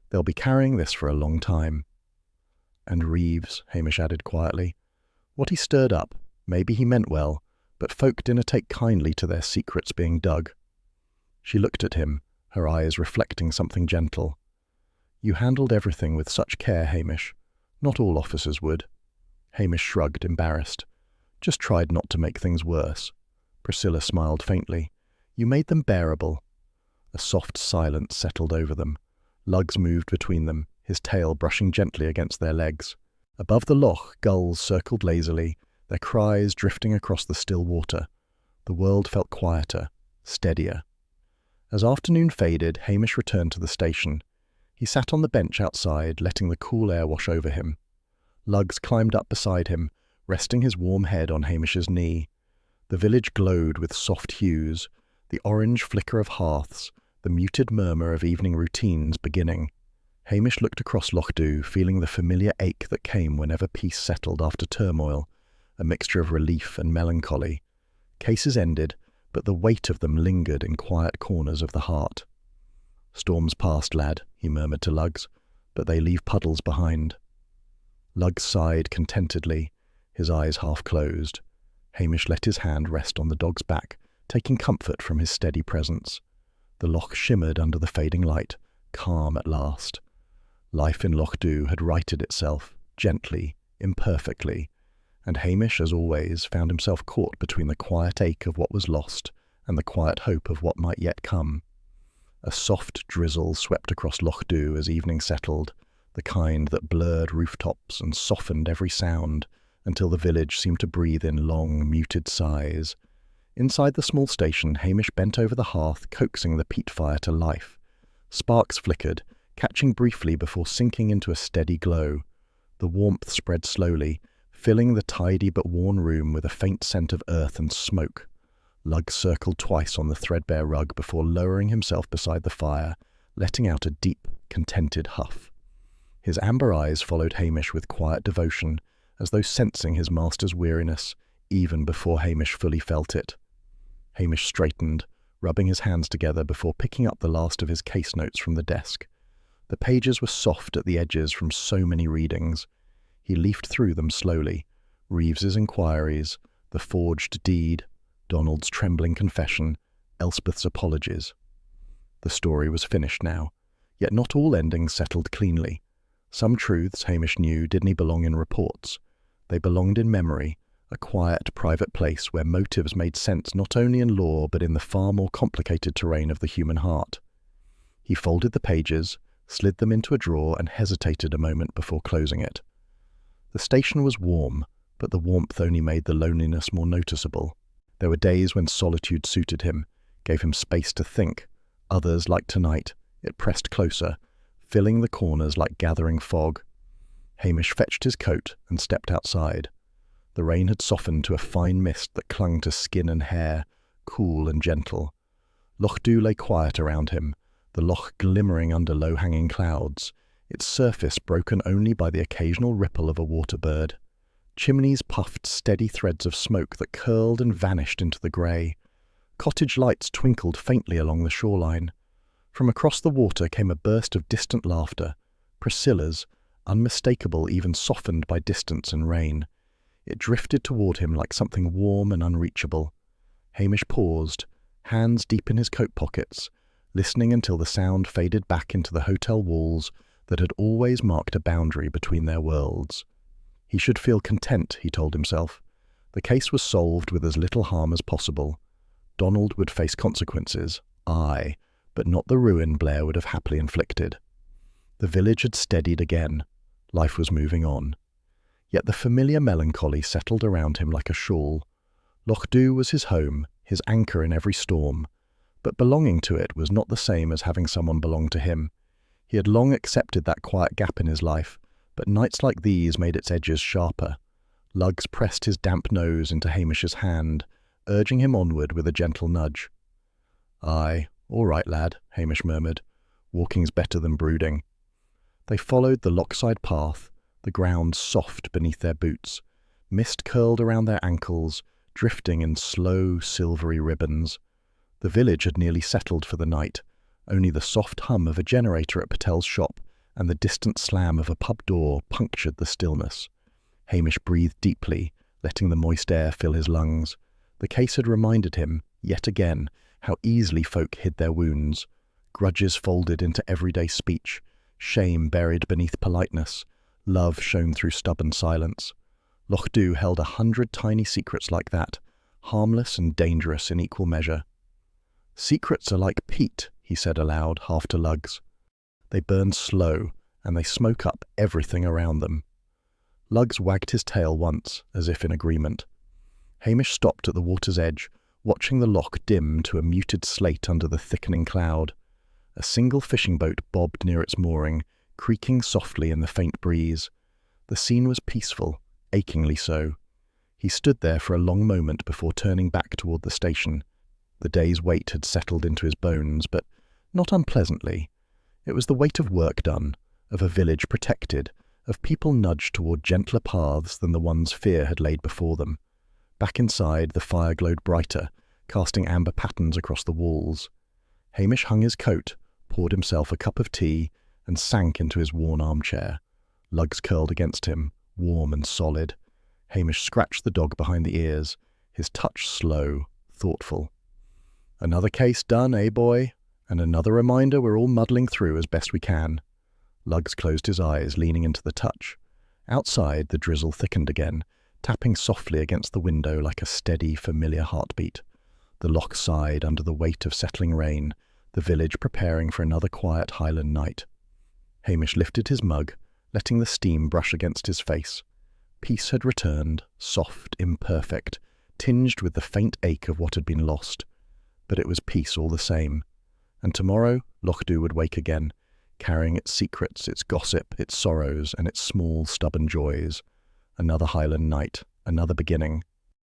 S1: They'll be carrying this for a long time. And Reeves, Hamish added quietly. What he stirred up, maybe he meant well, but folk dinna take kindly to their secrets being dug. She looked at him, her eyes reflecting something gentle. You handled everything with such care, Hamish. Not all officers would. Hamish shrugged, embarrassed. Just tried not to make things worse. Priscilla smiled faintly. You made them bearable. A soft silence settled over them. Lugs moved between them, his tail brushing gently against their legs. Above the loch, gulls circled lazily, their cries drifting across the still water. The world felt quieter, steadier. As afternoon faded, Hamish returned to the station. He sat on the bench outside, letting the cool air wash over him. Lugs climbed up beside him, resting his warm head on Hamish's knee. The village glowed with soft hues, the orange flicker of hearths, the muted murmur of evening routines beginning. Hamish looked across Lochdu, feeling the familiar ache that came whenever peace settled after turmoil, a mixture of relief and melancholy. Cases ended, but the weight of them lingered in quiet corners of the heart. Storms past, lad, he murmured to Lugs, but they leave puddles behind. Lugs sighed contentedly, his eyes half closed. Hamish let his hand rest on the dog's back, taking comfort from his steady presence. The loch shimmered under the fading light, calm at last. Life in Lochdu had righted itself, gently, imperfectly, and Hamish, as always, found himself caught between the quiet ache of what was lost and the quiet hope of what might yet come. A soft drizzle swept across Lochdu as evening settled, the kind that blurred rooftops and softened every sound until the village seemed to breathe in long, muted sighs. Inside the small station, Hamish bent over the hearth, coaxing the peat fire to life. Sparks flickered, catching briefly before sinking into a steady glow. The warmth spread slowly, filling the tidy but worn room with a faint scent of earth and smoke. Lug circled twice on the threadbare rug before lowering himself beside the fire, letting out a deep, contented huff. His amber eyes followed Hamish with quiet devotion, as though sensing his master's weariness, even before Hamish fully felt it. Hamish straightened, rubbing his hands together before picking up the last of his case notes from the desk. The pages were soft at the edges from so many readings. He leafed through them slowly. Reeves's inquiries, the forged deed, Donald's trembling confession, Elspeth's apologies. The story was finished now, yet not all endings settled cleanly. Some truths, Hamish knew, didn't belong in reports. They belonged in memory, a quiet, private place where motives made sense not only in law but in the far more complicated terrain of the human heart. He folded the pages, slid them into a drawer, and hesitated a moment before closing it. The station was warm, but the warmth only made the loneliness more noticeable. There were days when solitude suited him, gave him space to think. Others, like tonight, it pressed closer, filling the corners like gathering fog. Hamish fetched his coat and stepped outside. The rain had softened to a fine mist that clung to skin and hair, cool and gentle. Loch Dhu lay quiet around him, the loch glimmering under low-hanging clouds, its surface broken only by the occasional ripple of a water bird. Chimneys puffed steady threads of smoke that curled and vanished into the grey. Cottage lights twinkled faintly along the shoreline. From across the water came a burst of distant laughter, Priscilla's, unmistakable even softened by distance and rain. It drifted toward him like something warm and unreachable. Hamish paused, hands deep in his coat pockets, listening until the sound faded back into the hotel walls that had always marked a boundary between their worlds. He should feel content, he told himself. The case was solved with as little harm as possible. Donald would face consequences, aye, but not the ruin Blair would have happily inflicted. The village had steadied again. Life was moving on. Yet the familiar melancholy settled around him like a shawl. Loch Dhu was his home, his anchor in every storm. But belonging to it was not the same as having someone belong to him. He had long accepted that quiet gap in his life, but nights like these made its edges sharper. Luggs pressed his damp nose into Hamish's hand, urging him onward with a gentle nudge. "Aye, all right, lad," Hamish murmured. "Walking's better than brooding." They followed the lochside path, the ground soft beneath their boots. Mist curled around their ankles, drifting in slow, silvery ribbons. The village had nearly settled for the night. Only the soft hum of a generator at Patel's shop and the distant slam of a pub door punctured the stillness. Hamish breathed deeply, letting the moist air fill his lungs. The case had reminded him, yet again, how easily folk hid their wounds. Grudges folded into everyday speech, shame buried beneath politeness, love shown through stubborn silence. Loch Dhu held 100 tiny secrets like that, harmless and dangerous in equal measure. "Secrets are like peat," he said aloud, half to Luggs. "They burn slow, and they smoke up everything around them." Luggs wagged his tail once, as if in agreement. Hamish stopped at the water's edge, watching the loch dim to a muted slate under the thickening cloud. A single fishing boat bobbed near its mooring, creaking softly in the faint breeze. The scene was peaceful, achingly so. He stood there for a long moment before turning back toward the station. The day's weight had settled into his bones, but not unpleasantly. It was the weight of work done, of a village protected, of people nudged toward gentler paths than the ones fear had laid before them. Back inside, the fire glowed brighter, casting amber patterns across the walls. Hamish hung his coat, poured himself a cup of tea, and sank into his worn armchair. Luggs curled against him, warm and solid. Hamish scratched the dog behind the ears, his touch slow, thoughtful. "Another case done, eh, boy? And another reminder we're all muddling through as best we can." Luggs closed his eyes, leaning into the touch. Outside, the drizzle thickened again, tapping softly against the window like a steady, familiar heartbeat. The loch sighed under the weight of settling rain, the village preparing for another quiet Highland night. Hamish lifted his mug, letting the steam brush against his face. Peace had returned, soft, imperfect, tinged with the faint ache of what had been lost. But it was peace all the same. And tomorrow, Loch Dhu would wake again, carrying its secrets, its gossip, its sorrows, and its small, stubborn joys. Another Highland night, another beginning,